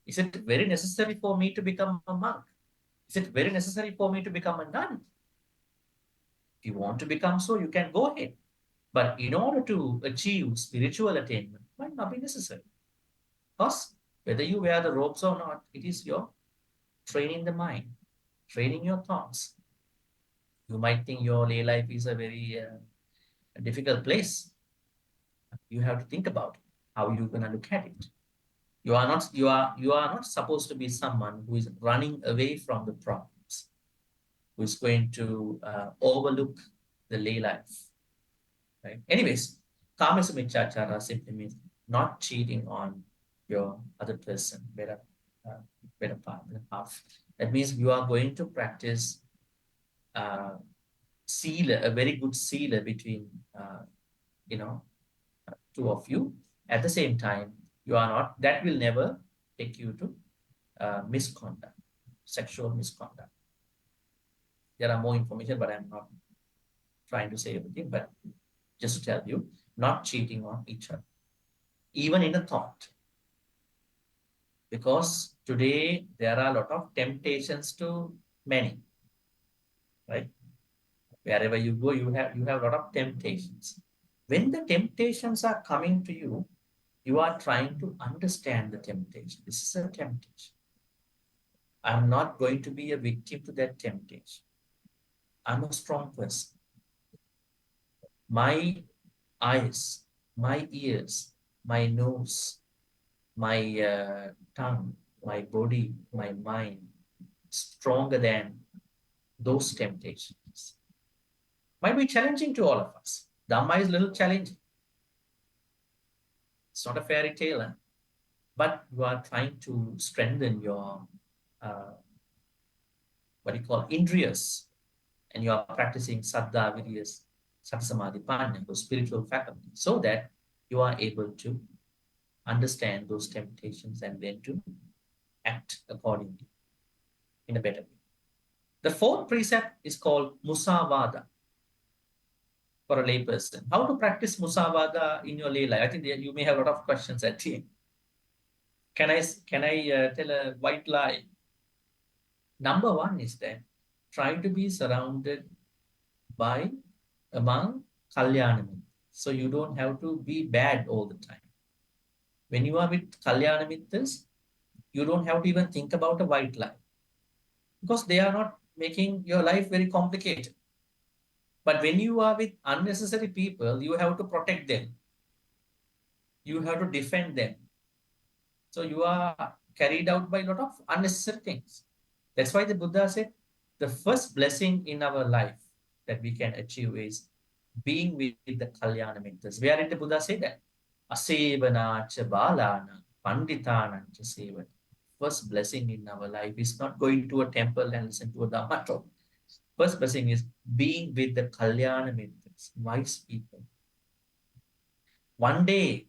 Is it very necessary for me to become a monk? Is it very necessary for me to become a nun? If you want to become so, you can go ahead. But in order to achieve spiritual attainment, might not be necessary. Because whether you wear the robes or not, it is your training the mind, training your thoughts. You might think your lay life is a very difficult place. You have to think about how you're gonna look at it. You are not supposed to be someone who is running away from the problems, who is going to overlook the lay life. Right? Anyways, Kamesamichachara simply means not cheating on your other person, uh, better part, better half. That means you are going to practice uh, sealer, a very good sealer between, you know, two of you. At the same time, you are not, that will never take you to misconduct, sexual misconduct. There are more information, but I'm not trying to say everything, but just to tell you, not cheating on each other, even in a thought. Because today there are a lot of temptations to many, right? Wherever you go, you have a lot of temptations. When the temptations are coming to you, you are trying to understand the temptation. This is a temptation. I'm not going to be a victim to that temptation. I'm a strong person. My eyes, my ears, my nose, my tongue, my body, my mind, stronger than those temptations. Might be challenging to all of us. Dhamma is a little challenging. It's not a fairy tale, huh? But you are trying to strengthen your, uh, what do you call, indriyas, and you are practicing saddha, viryas, satsamadhi, panya, those spiritual faculties, so that you are able to understand those temptations and then to act accordingly in a better way. The fourth precept is called musavada for a layperson. How to practice musavada in your lay life? I think you may have a lot of questions at the end. Can I tell a white lie? Number one is that try to be surrounded by among kalyanamit. So you don't have to be bad all the time. When you are with kalyanamitas, you don't have to even think about a white lie because they are not making your life very complicated. But when you are with unnecessary people, you have to protect them. You have to defend them. So you are carried out by a lot of unnecessary things. That's why the Buddha said the first blessing in our life that we can achieve is being with the Kalyana Mitras. Where did the Buddha say that? Asevana cha balana panditana cha sevana. First blessing in our life is not going to a temple and listen to a Dhamma talk. First blessing is being with the Kalyana Mitras, wise people. One day,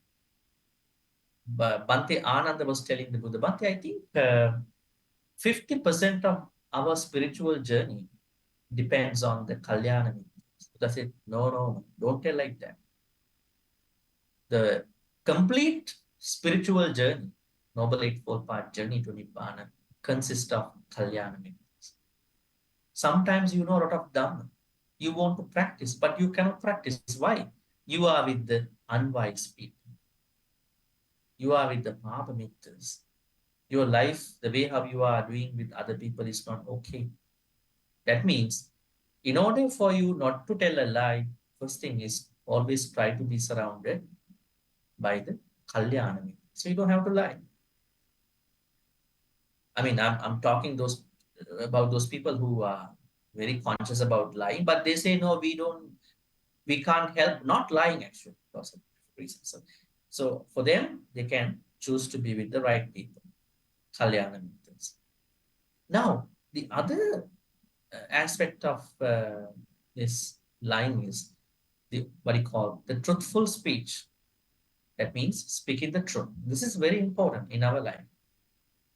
Bhante Ananda was telling the Buddha, Bhante, I think 50% of our spiritual journey depends on the Kalyana Mitras. Buddha said, no, don't tell like that. The complete spiritual journey, Noble Eightfold Path journey to Nibbana, consists of Kalyana Mitras. Sometimes you know a lot of Dhamma. You want to practice, but you cannot practice. Why? You are with the unwise people. You are with the Mahavamittas. Your life, the way how you are doing with other people is not okay. That means, in order for you not to tell a lie, first thing is always try to be surrounded by the Kalyanamita. So you don't have to lie. I mean, I'm talking those about those people who are very conscious about lying, but they say no, we can't help not lying actually because of reasons. So for them, they can choose to be with the right people, Kalyanamitas. Now, the other aspect of this lying is the what you call the truthful speech. That means speaking the truth. This is very important in our life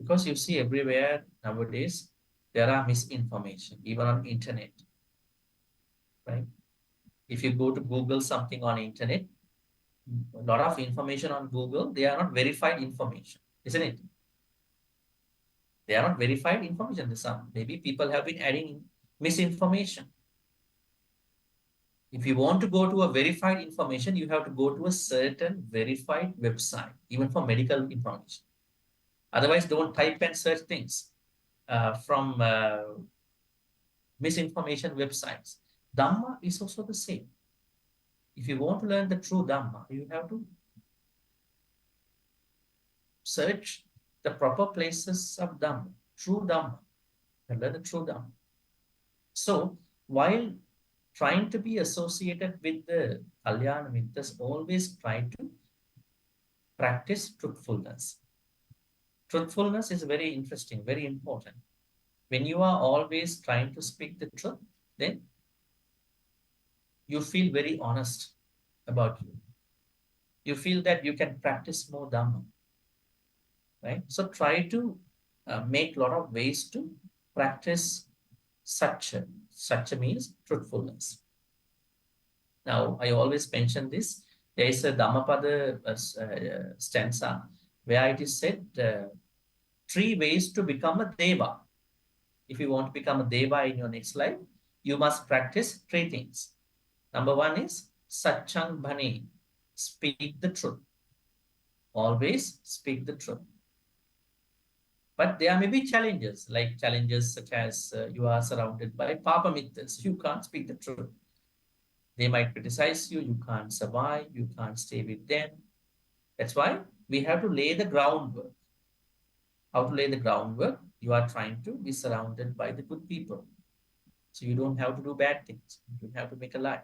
because you see everywhere nowadays there are misinformation, even on internet, right? If you go to Google something on internet, a lot of information on Google, they are not verified information, isn't it? They are not verified information. There's some maybe people have been adding misinformation. If you want to go to a verified information, you have to go to a certain verified website, even for medical information. Otherwise, don't type and search things from misinformation websites. Dhamma is also the same. If you want to learn the true Dhamma, you have to search the proper places of Dhamma, true Dhamma, and learn the true Dhamma. So, while trying to be associated with the Kalyana Mittas, always try to practice truthfulness. Truthfulness is very interesting, very important. When you are always trying to speak the truth, then You feel very honest about you. You feel that you can practice more Dhamma, right? So try to make a lot of ways to practice Satya. Satya means truthfulness. Now, I always mention this. There is a Dhammapada stanza where it is said 3 ways to become a Deva. If you want to become a Deva in your next life, you must practice 3 things. Number 1 is Satchang Bhane, speak the truth. Always speak the truth. But there may be challenges, like challenges such as you are surrounded by Papa Mittas. You can't speak the truth. They might criticize you, you can't survive, you can't stay with them. That's why we have to lay the groundwork. How to lay the groundwork? You are trying to be surrounded by the good people. So you don't have to do bad things. You don't have to make a lie.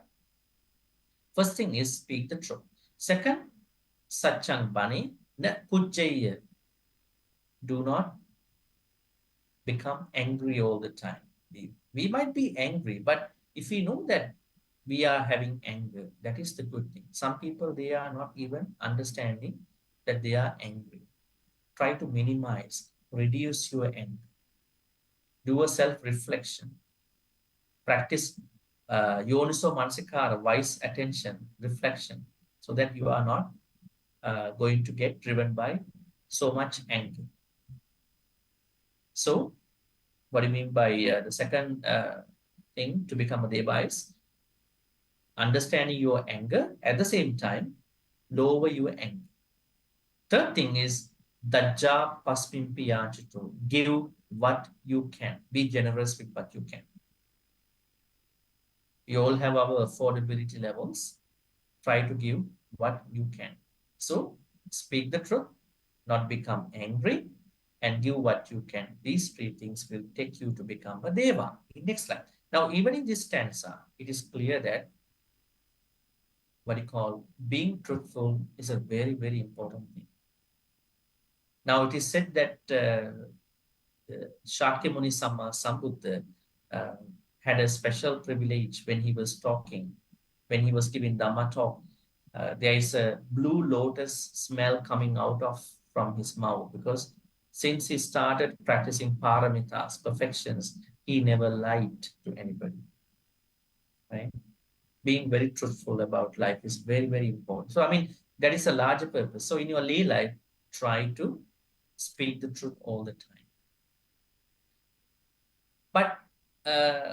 First thing is speak the truth. Second, Satchang Bani, na Pujjaya. Do not become angry all the time. We might be angry, but if we know that we are having anger, that is the good thing. Some people, they are not even understanding that they are angry. Try to minimize, reduce your anger. Do a self-reflection. Practice yoniso mansikara, wise attention, reflection, so that you are not going to get driven by so much anger. So, what do you mean by the second thing to become a deva is understanding your anger, at the same time, lower your anger. Third thing is Dajja Paspimpiyanchito. Give what you can. Be generous with what you can. We all have our affordability levels. Try to give what you can. So speak the truth, not become angry, and give what you can. These 3 things will take you to become a deva. Next slide. Now, even in this stanza, it is clear that what you call being truthful is a very, very important thing. Now, it is said that Shakyamuni Sambuddha had a special privilege when he was talking, when he was giving Dhamma talk. There is a blue lotus smell coming out of from his mouth, because since he started practicing paramitas, perfections, he never lied to anybody. Right? Being very truthful about life is very, very important. So, I mean, that is a larger purpose. So, in your lay life, try to speak the truth all the time. But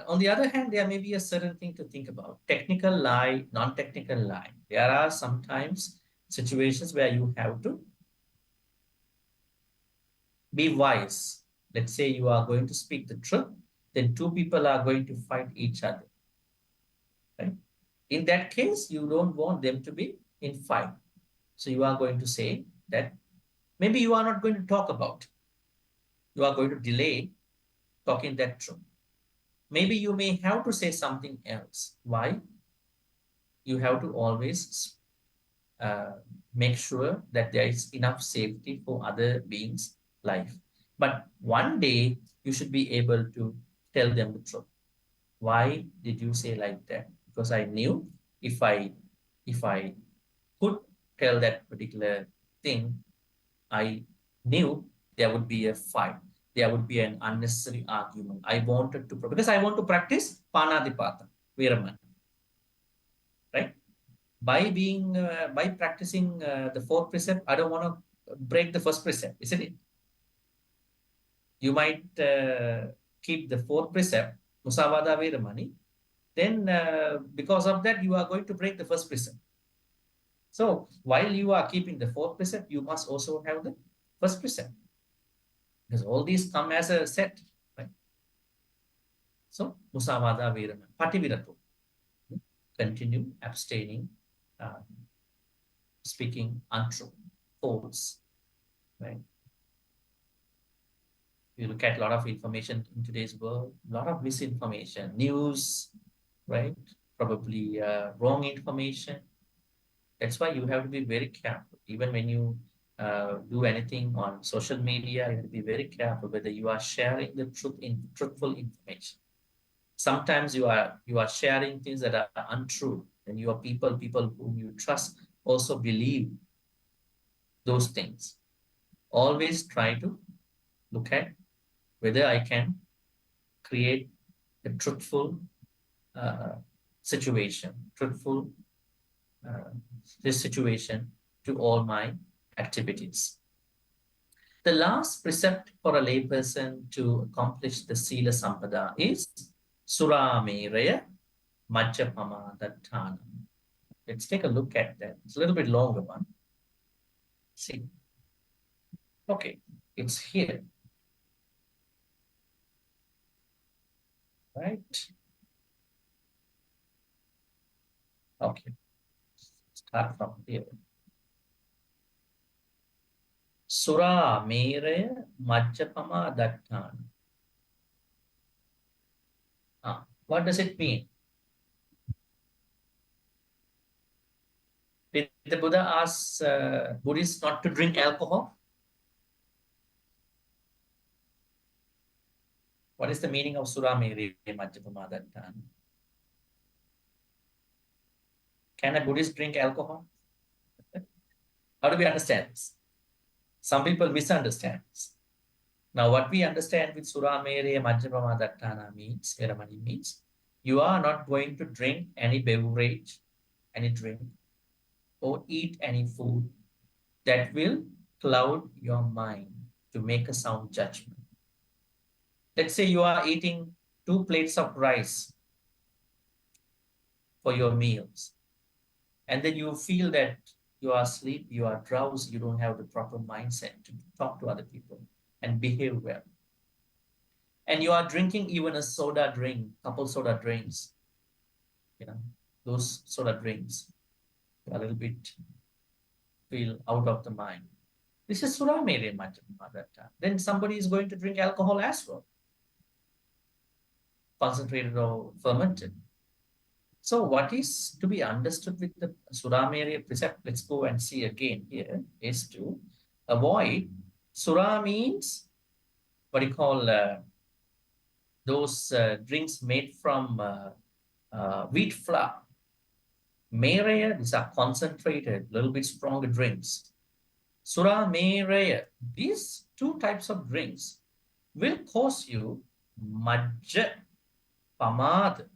on the other hand, there may be a certain thing to think about. Technical lie, non-technical lie. There are sometimes situations where you have to be wise. Let's say you are going to speak the truth, then 2 people are going to fight each other. Right? In that case, you don't want them to be in fight. So you are going to say that maybe you are not going to talk about. You are going to delay talking that truth. Maybe you may have to say something else. Why? You have to always make sure that there is enough safety for other beings' life. But one day you should be able to tell them the truth. Why did you say like that? Because I knew if I could tell that particular thing, I knew there would be a fight. There would be an unnecessary argument. I wanted to, because I want to practice Panadipata, Viraman. Right? By practicing the 4th precept, I don't want to break the 1st precept, isn't it? You might keep the 4th precept, Musavada Veramani, then because of that, you are going to break the 1st precept. So while you are keeping the 4th precept, you must also have the 1st precept, because all these come as a set, right? So Musavada Veramani, Pativiratu, continue abstaining, speaking untrue, false, right? You look at a lot of information in today's world, a lot of misinformation, news, right? Probably wrong information. That's why you have to be very careful. Even when you do anything on social media, you have to be very careful whether you are sharing the truthful information. Sometimes you are sharing things that are untrue, and your people whom you trust also believe those things. Always try to look at whether I can create a truthful uh, situation, truthful uh, this situation to all my activities. The last precept for a layperson to accomplish the Sila Sampada is Surameraya Majjapama. Let's take a look at that. It's a little bit longer one. See. Okay, it's here. Right? Okay. Start from here. Surameraya Majjapama. What does it mean? Did the Buddha ask Buddhists not to drink alcohol? What is the meaning of Surameraya Majjapama? Can a Buddhist drink alcohol? How do we understand this? Some people misunderstand this. Now, what we understand with Surameraya Majjapama Dattana means, Veramani means, you are not going to drink any beverage, any drink, or eat any food that will cloud your mind to make a sound judgment. Let's say you are eating 2 plates of rice for your meals, and then you feel that you are asleep, you are drowsy, you don't have the proper mindset to talk to other people and behave well. And you are drinking even a soda drink, couple soda drinks, those soda drinks, a little bit feel out of the mind. This is Surameraya Majjapama Dattana. Then somebody is going to drink alcohol as well, concentrated or fermented. So what is to be understood with the Surameraya precept? Let's go and see again here, is to avoid. Sura means what you call those drinks made from wheat flour. Meraya, these are concentrated, little bit stronger drinks. Surameraya, these 2 types of drinks will cause you Majja Pamad.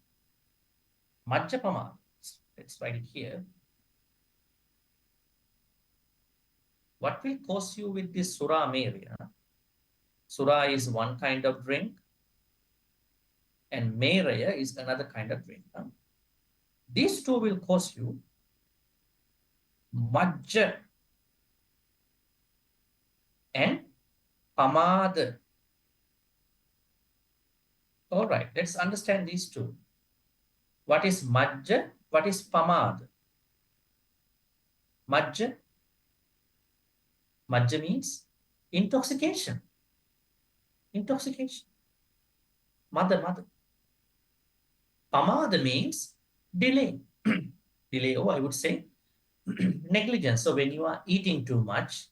Majja Pamad. Let's write it here. What will cause you with this Surameraya? Sura is one kind of drink, and Meraya is another kind of drink. These 2 will cause you Majja and Pamad. All right, let's understand these 2. What is Majja? What is Pamad? Majja. Majja means intoxication. Intoxication. Mother. Pamada means delay. Delay, I would say negligence. So when you are eating too much,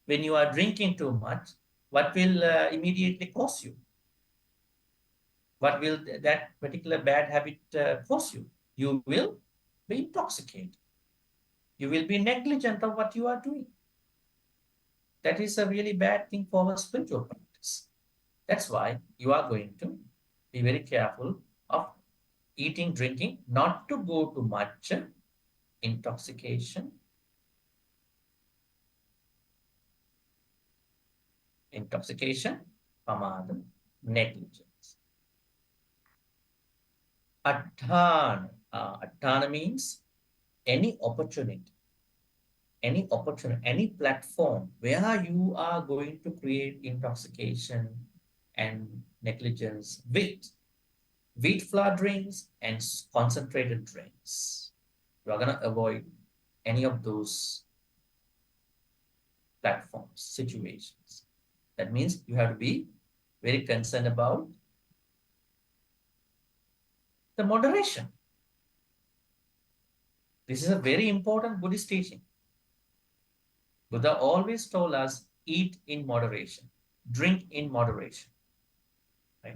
when you are drinking too much, what will immediately cause you? What will that particular bad habit cause you? You will be intoxicated. You will be negligent of what you are doing. That is a really bad thing for our spiritual practice. That's why you are going to be very careful of eating, drinking, not to go to much intoxication. Intoxication, pamada, negligence. Atthana. Atthana means any opportunity, any platform where you are going to create intoxication and negligence with wheat flour drinks and concentrated drinks. You are going to avoid any of those platforms, situations. That means you have to be very concerned about the moderation. This is a very important Buddhist teaching. Buddha always told us, eat in moderation, drink in moderation. Right?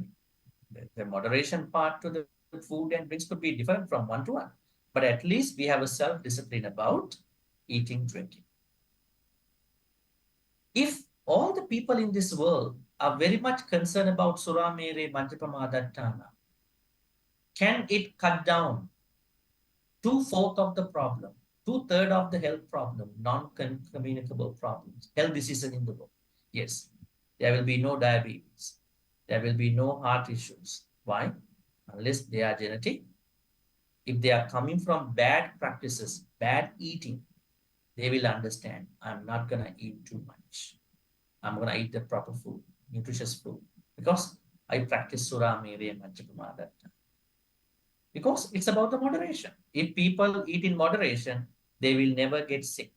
The moderation part to the food and drinks could be different from one to one, but at least we have a self-discipline about eating, drinking. If all the people in this world are very much concerned about Sura Mere Majjapama Dattana, can it cut down two-fourths of the problem, two-thirds of the health problem, non-communicable problems, health diseases in the world? Yes, there will be no diabetes. There will be no heart issues. Why? Unless they are genetic. If they are coming from bad practices, bad eating, they will understand I'm not going to eat too much. I'm going to eat the proper food, nutritious food, because I practice Sura Mere Majjapama. Because it's about the moderation. If people eat in moderation, they will never get sick.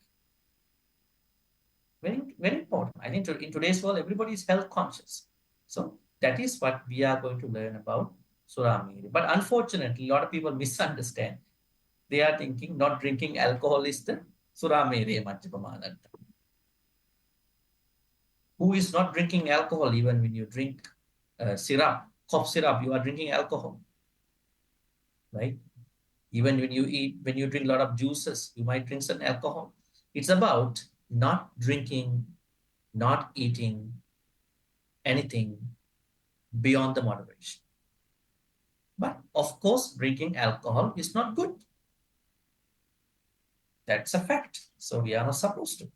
Very, very important. I think in today's world, everybody is health conscious. So that is what we are going to learn about Sura Mere. But unfortunately, a lot of people misunderstand. They are thinking not drinking alcohol is the Sura Mere Majjapama. Who is not drinking alcohol even when you drink syrup, cough syrup, you are drinking alcohol, right? Even when you eat, when you drink a lot of juices, you might drink some alcohol. It's about not drinking, not eating anything beyond the moderation. But of course, drinking alcohol is not good. That's a fact. So we are not supposed to.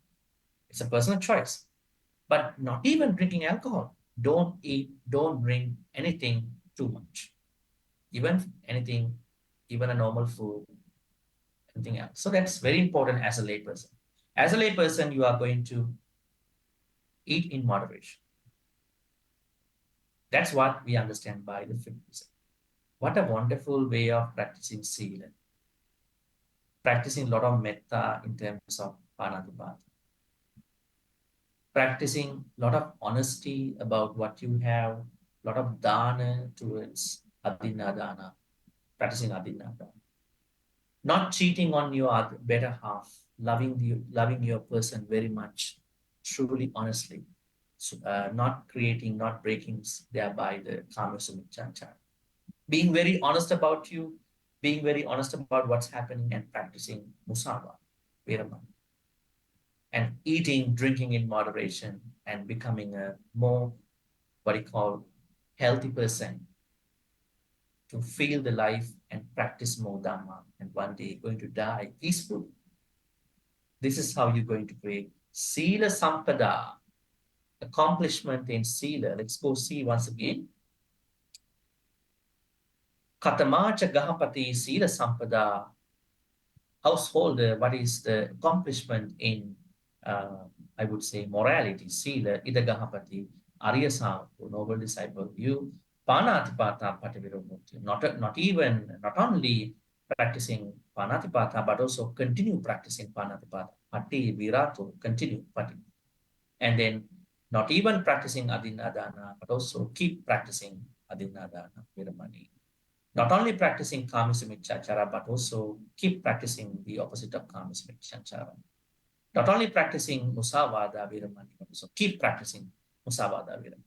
It's a personal choice. But not even drinking alcohol. Don't eat, don't drink anything too much. Even anything, even a normal food, anything else. So that's very important as a layperson. As a layperson, you are going to eat in moderation. That's what we understand by the fifth. What a wonderful way of practicing sila. Practicing a lot of metta in terms of panatipata. Practicing a lot of honesty about what you have, a lot of dana towards adinadana. Practicing adinadana. Not cheating on your better half, loving your person very much, truly, honestly. So, not creating, not breaking thereby the karma sumichanchara. Being very honest about you, being very honest about what's happening and practicing musava, veramani, and eating, drinking in moderation and becoming a more, what you call, healthy person to feel the life and practice more dhamma and one day going to die peacefully. This is how you're going to create Sila Sampada, accomplishment in Sila. Let's go see once again. Katamacha Gahapati Sila Sampada, householder, what is the accomplishment in, I would say, morality? Sila, Ida Gahapati, Arya Savu, noble disciple, you, Panatipata Pativiromurti, not only practicing Panatipata, but also continue practicing Panatipata. Pati Viratu, continue Pati. And then not even practicing Adinadana, but also keep practicing Adinadana, Viramani. Not only practicing Kamisamichachara, but also keep practicing the opposite of Kamisamichachara. Not only practicing Musavada Viramani, but also keep practicing Musavada Viramani.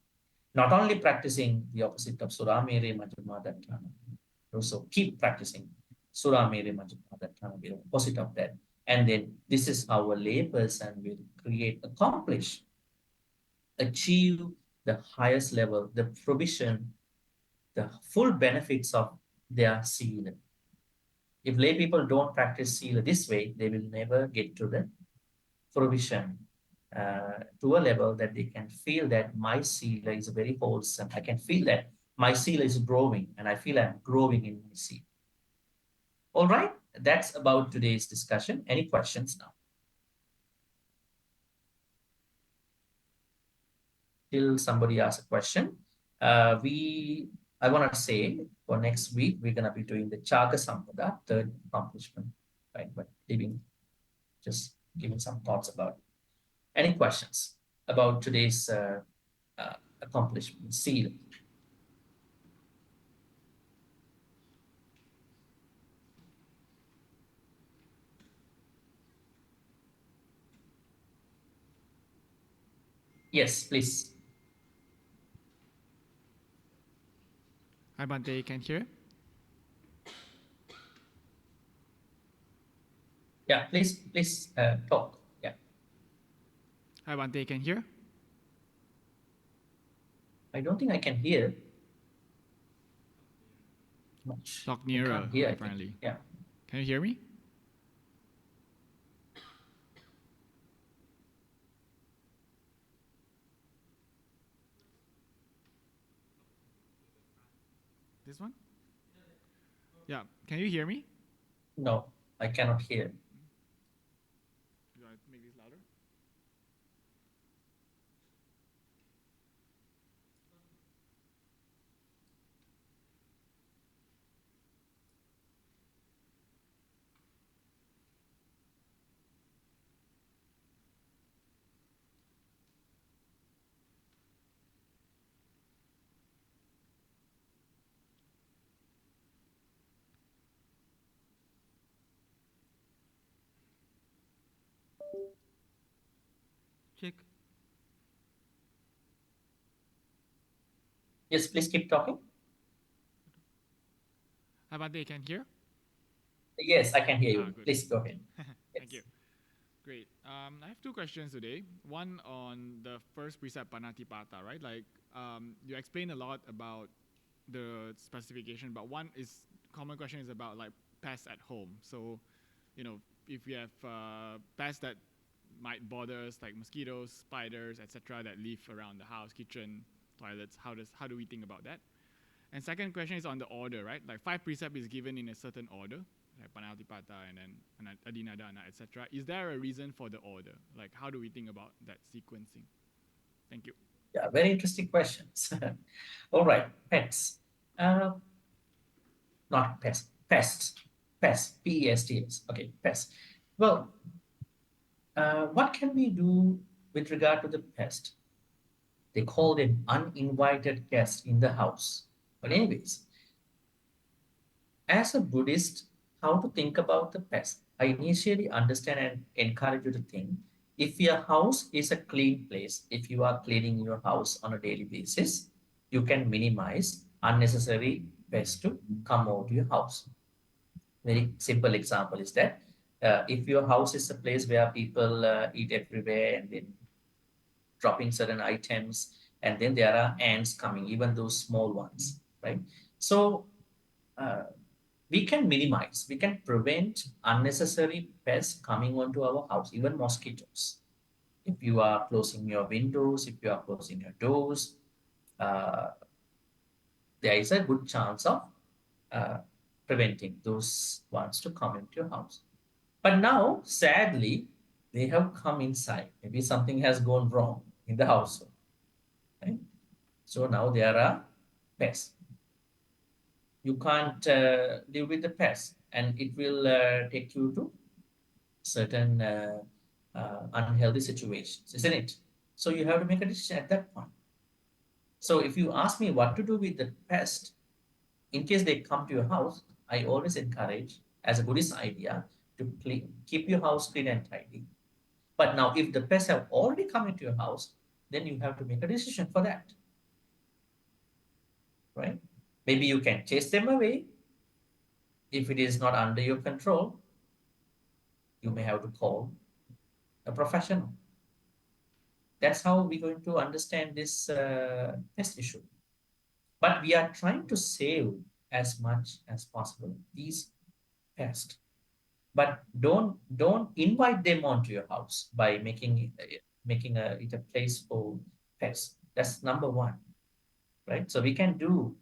Not only practicing the opposite of Suramere Majjapama, also keep practicing Suramere Majjapama, opposite of that. And then this is how a layperson will accomplish, achieve the highest level, the provision, the full benefits of their sila. If lay people don't practice sila this way, they will never get to the provision, to a level that they can feel that my sila is very wholesome. I can feel that my sila is growing and I feel I'm growing in my sila. All right, that's about today's discussion. Any questions now? Till somebody asks a question. I want to say for next week, we're going to be doing the Chaga Sampada, third accomplishment, right? But just giving some thoughts about it. Any questions about today's accomplishment, seal? Yes, please. Hi, Bhante, can hear? Yeah, please talk. Yeah, Hi, Bhante, can hear? I don't think I can hear much. Talk I can't nearer, hear, I think. apparently. Yeah. Can you hear me? This one? Yeah. Can you hear me? No, I cannot hear. You want to make this louder? Check. Yes, please keep talking. Hi, Bhante, can hear? Yes, I can hear Ah, you. good. Please go ahead. Thank you. Yes. Great. I have two questions today. One on the first precept, Panatipata, right? Like, you explained a lot about the specification, but one is common question is about like pests at home. So, you know, if we have pests that might bother us, like mosquitoes, spiders, etc., that live around the house, kitchen, toilets, how do we think about that? And second question is on the order, right? Like five precept is given in a certain order, like Panatipata and then Adinadana, etc. Is there a reason for the order? Like how do we think about that sequencing? Thank you. Yeah, very interesting questions. All right, pets. Uh, Not pests, pests, pests, P-E-S-T-S. Okay, pests. Well, what can we do with regard to the pest? They call them uninvited guests in the house. But anyways, as a Buddhist, how to think about the pest? I initially understand and encourage you to think if your house is a clean place, if you are cleaning your house on a daily basis, you can minimize unnecessary pests to come out to your house. Very simple example is that if your house is a place where people eat everywhere and then dropping certain items, and then there are ants coming, even those small ones, right? So uh, we can minimize, we can prevent unnecessary pests coming onto our house, even mosquitoes. If you are closing your windows, if you are closing your doors, uh, there is a good chance of uh, preventing those ones to come into your house. But now, sadly, they have come inside. Maybe something has gone wrong in the household, right? So now there are pests. You can't live with the pests, and it will take you to certain unhealthy situations, isn't it? So you have to make a decision at that point. So if you ask me what to do with the pest, in case they come to your house, I always encourage, as a Buddhist idea, to keep your house clean and tidy. But now, if the pests have already come into your house, then you have to make a decision for that, right? Maybe you can chase them away. If it is not under your control, you may have to call a professional. That's how we're going to understand this pest issue. But we are trying to save as much as possible these pests. But don't invite them onto your house by making it a place for pests. That's number one, right? So we can do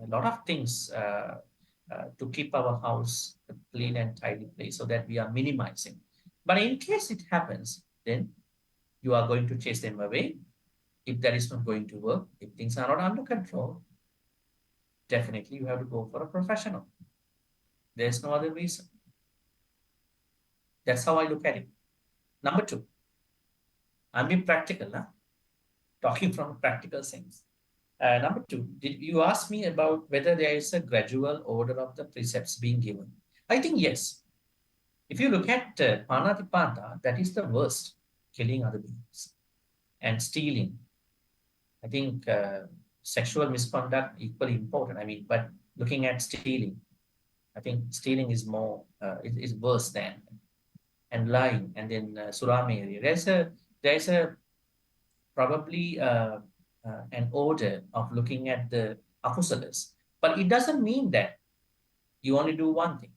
a lot of things to keep our house a clean and tidy place so that we are minimizing. But in case it happens, then you are going to chase them away. If that is not going to work, if things are not under control, definitely you have to go for a professional. There's no other reason. That's how I look at it. Number two, I'm being practical, huh? Talking from a practical sense. Number two, did you ask me about whether there is a gradual order of the precepts being given? I think yes. If you look at Panatipata, that is the worst, killing other beings and stealing. I think sexual misconduct equally important. I mean, but looking at stealing, I think stealing is more is worse than and lying, and then surameri. There's a probably an order of looking at the akusalas, but it doesn't mean that you only do one thing.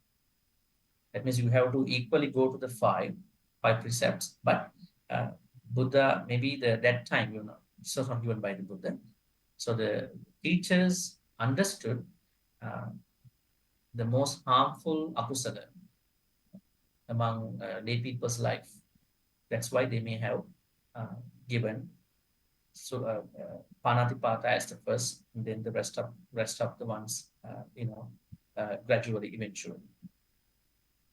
That means you have to equally go to the five precepts. But uh, Buddha, maybe that time, this was not given by the Buddha. So the teachers understood uh, the most harmful akusala among lay people's life. That's why they may have given so Panatipata as the first, and then the rest of the ones, gradually, eventually.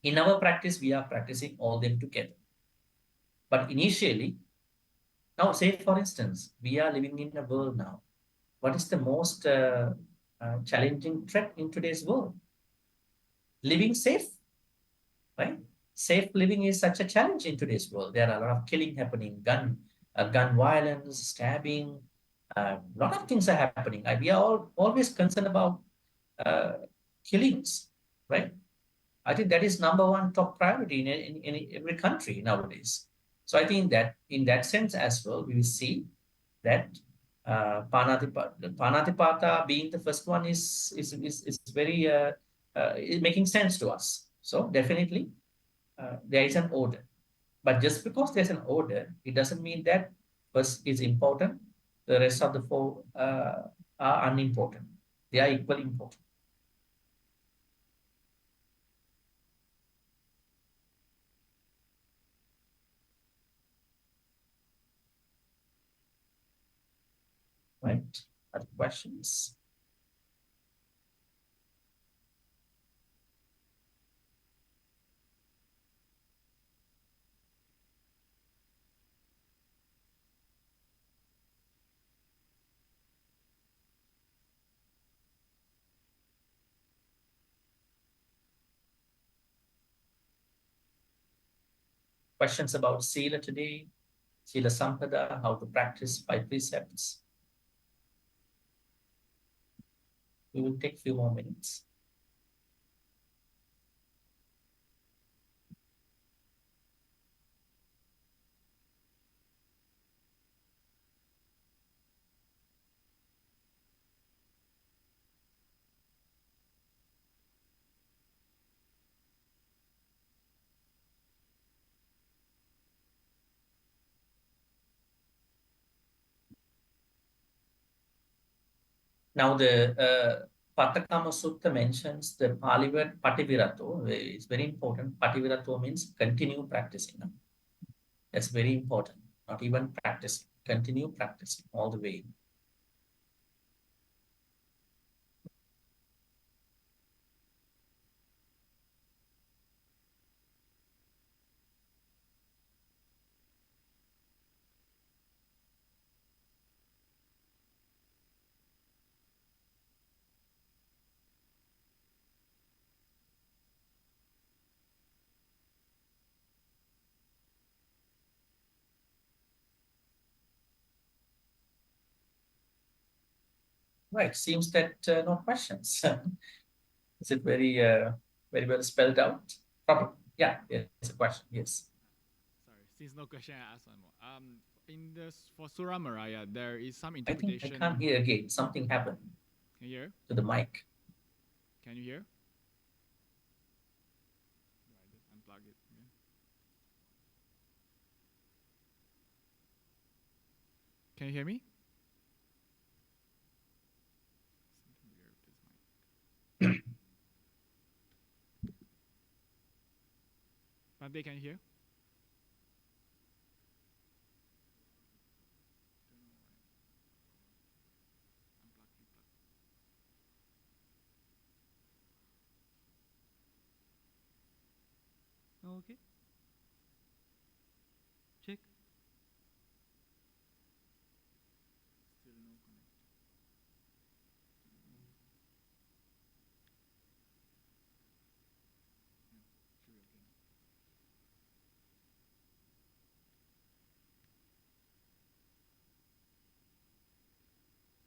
In our practice, we are practicing all them together. But initially, now say for instance, we are living in a world now. What is the most challenging threat in today's world? Living safe, right? Safe living is such a challenge in today's world. There are a lot of killing happening, gun violence, stabbing, a lot of things are happening. We are all always concerned about uh, killings, right? I think that is number one top priority in every country nowadays. So I think that in that sense as well, we will see that Panatipata being the first one is very is making sense to us. So definitely there is an order. But just because there's an order, it doesn't mean that first is important. The rest of the four are unimportant. They are equally important. Right? Other questions? Questions about Sila today, Sila Sampada, how to practice by precepts. We will take a few more minutes. Now the Pattakamma Sutta mentions the Pali word Pativirato. It's very important. Pativirato means continue practicing. That's very important. Not even practicing. Continue practicing all the way. Right. Seems that no questions. Is it very well spelled out? Probably. Yeah, it's a question. Yes. Sorry, since no question, I ask one more. In this for Surah Maraya, there is some I think I interpretation. can't hear again. Something happened Can you hear? to the mic. Can you hear? I just unplug it again. Can you hear me? Something weird with this mic. Bhante, can you hear? Oh, okay. Check. Still no connect. Yeah, should be okay now.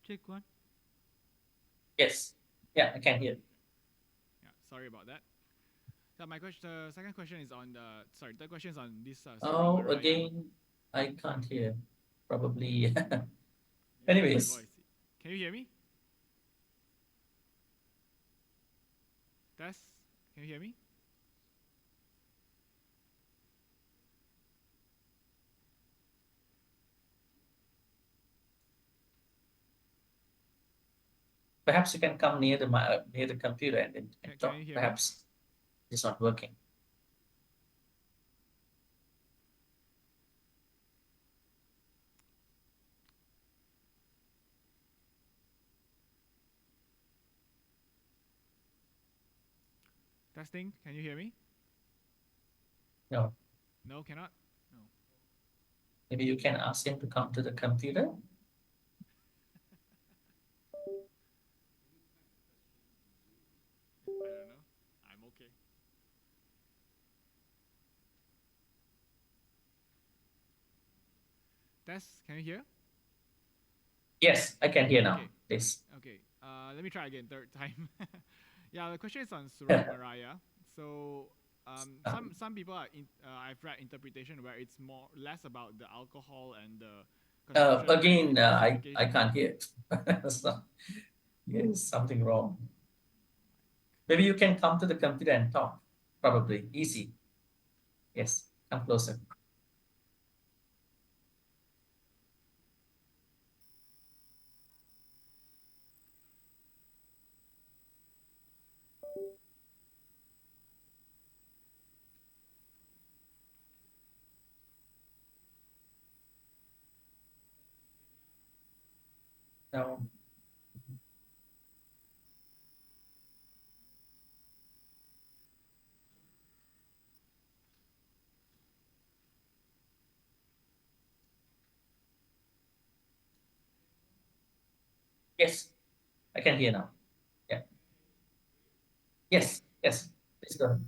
Check one. Yes. Yeah, I can hear. Yeah, sorry about that. So my question, the second question is on the sorry, third question is on this Oh, Surabaya. again, I can't hear. Probably. Maybe it's my Anyways, voice. Can you hear me? Tess, can you hear me? perhaps you can come near the near the computer and Can talk. you hear me? Perhaps it's not working. Testing. Can you hear me? No. No, cannot. No. Maybe you can ask him to come to the computer. I don't know. I'm okay. Tess, can you hear? Yes, I can hear now. Okay. Please. Okay. Let me try again, third time. Yeah, the question is on Surah Maraya. So, some people are I've read interpretation where it's more less about the alcohol and the consumption and more Again, I specification. can't hear it. So, yes, something wrong. Maybe you can come to the computer and talk. Probably easy. Yes, come closer. No. Yes, I can hear now. Yeah. Yes. Yes. Please go ahead.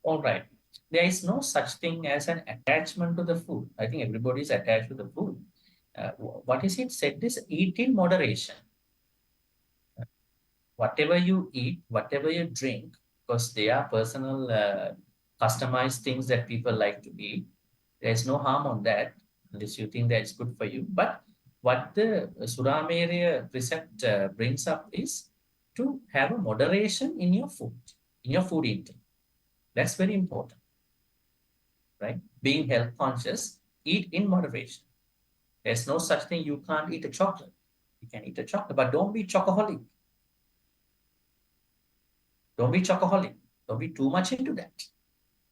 All right. There is no such thing as an attachment to the food. I think everybody is attached to the food. What is it said is eat in moderation. Whatever you eat, whatever you drink, because they are personal, customized things that people like to eat. There's no harm on that unless you think that it's good for you. But what the Surameria precept brings up is to have a moderation in your food intake. That's very important, right? Being health conscious, eat in moderation. There's no such thing you can't eat a chocolate. You can eat a chocolate, but don't be chocoholic. Don't be chocoholic. Don't be too much into that.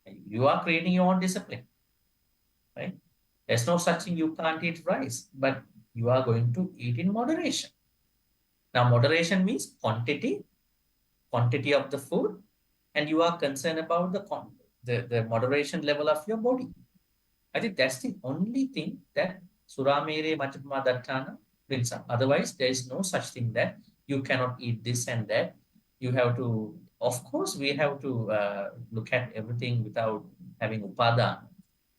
You are creating your own discipline, right? There's no such thing you can't eat rice, but you are going to eat in moderation. Now, moderation means quantity of the food, and you are concerned about the moderation level of your body. I think that's the only thing that Suramere Majapama Dattana brings up. Otherwise, there is no such thing that you cannot eat this and that. You have to, of course, we have to look at everything without having upadana,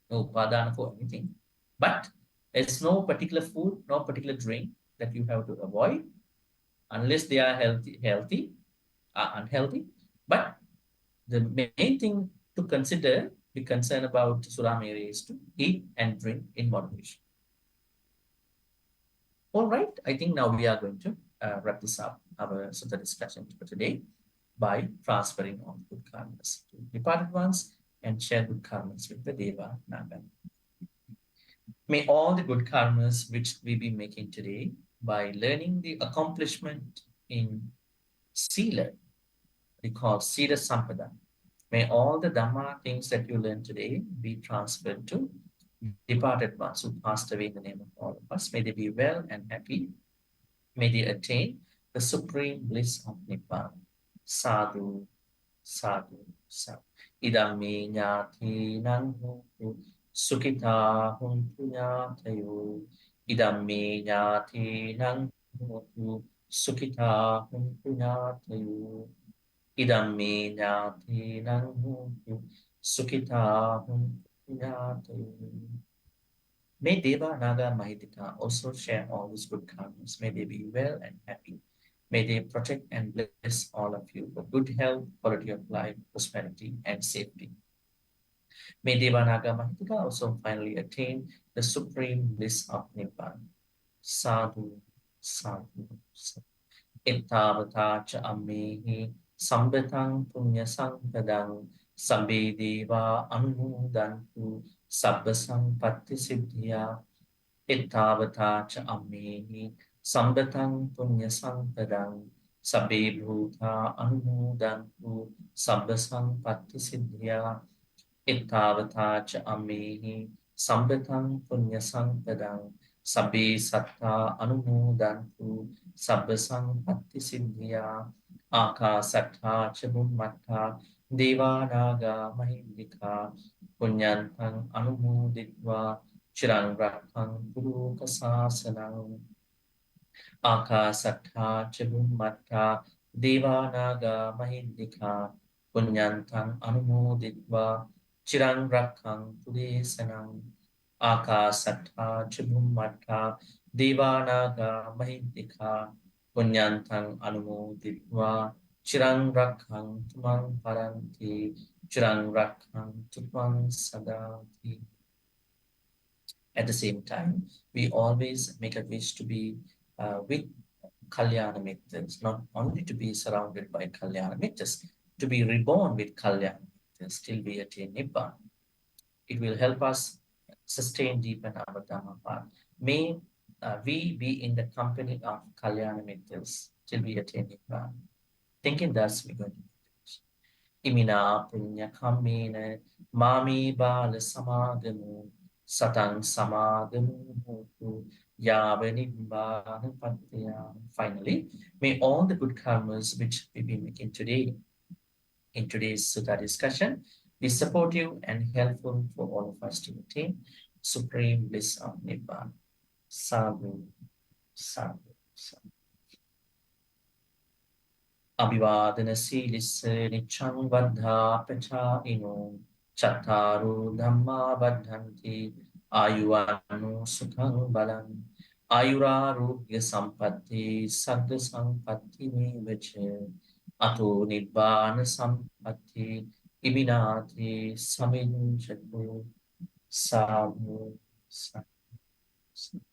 no upadana for anything. But there's no particular food, no particular drink that you have to avoid unless they are unhealthy. But the main thing to consider, be concerned about Suramere is to eat and drink in moderation. All right, I think now we are going to wrap this up, our Sutta discussion for today, by transferring on good karmas to departed ones and share good karmas with the Deva Naga. May all the good karmas which we be making today by learning the accomplishment in Sila, we call Sila Sampada. May all the Dhamma things that you learn today be transferred to departed ones who passed away in the name of all of us. May they be well and happy. May they attain the supreme bliss of Nibbana. Sadhu, sadhu, sadhu. Idam me nyati nang huntu sukita huntu nyatayo. Idam me nyati nang huntu sukita huntu nyatayo. Idam me nyati nang huntu sukita huntu nyatayo. May Deva, Naga, Mahitika also share all these good karmas. May they be well and happy. May they protect and bless all of you for good health, quality of life, prosperity, and safety. May Deva, Naga, Mahitika also finally attain the supreme bliss of Nibbana. Sadhu, sadhu, sadhu. Ittavata cha ammehi sambetang punya sampadang sabbe deva anumodantu sabba sampatti siddhya. Ittavata cha ammehi sambetang punya sampadang sabbe bhuta anumodantu sabba sampatti siddhya. Ittavata cha ammehi sambetang punya sampadang sabbe satta anumodantu sabba sampatti siddhya. Akasatta cha bhummatta devanaga mahindika punyantang anumoditva chirang rakkhang sasanang. Akasatta cha bhummatta devanaga mahindika punyantang anumoditva chirang rakkhang pudesanam. Akasatta cha bhummatta devanaga mahindika punyantang anumoditva chirang rakkhang tumang paranti chirang rakkhang tumang sadati. At the same time, we always make a wish to be with Kalyana Mitras, not only to be surrounded by Kalyana Mitras, to be reborn with Kalyana Mitras till we attain Nibbana. It will help us sustain, deepen our Dhamma path. May we be in the company of Kalyana Mitras till we attain Nibbana. Thinking thus, we're going to Imina punya kamena mami bala samagamu satang samagamu hotu yavanimbana patya. Finally, may all the good karmas which we've been making today in today's Sutta discussion be supportive and helpful for all of us to attain supreme bliss of Nibbana. Sadhu, sadhu, sadhu. Abhivadana silisse nichang vaddha pachāino chattaru dhamma vaddhanti ayuvanu sukhang balam ayurarogya sampatti saddha sampatti mevacha ato nibbana sampatti iminati saminchatu. Sadhu, sadhu, sadhu.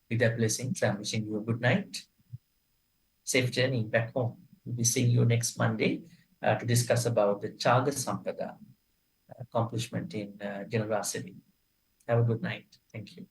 With that blessings, I'm wishing you a good night. Safe journey back home. We'll be seeing you next Monday to discuss about the Chaga Sampada accomplishment in generosity. Have a good night. Thank you.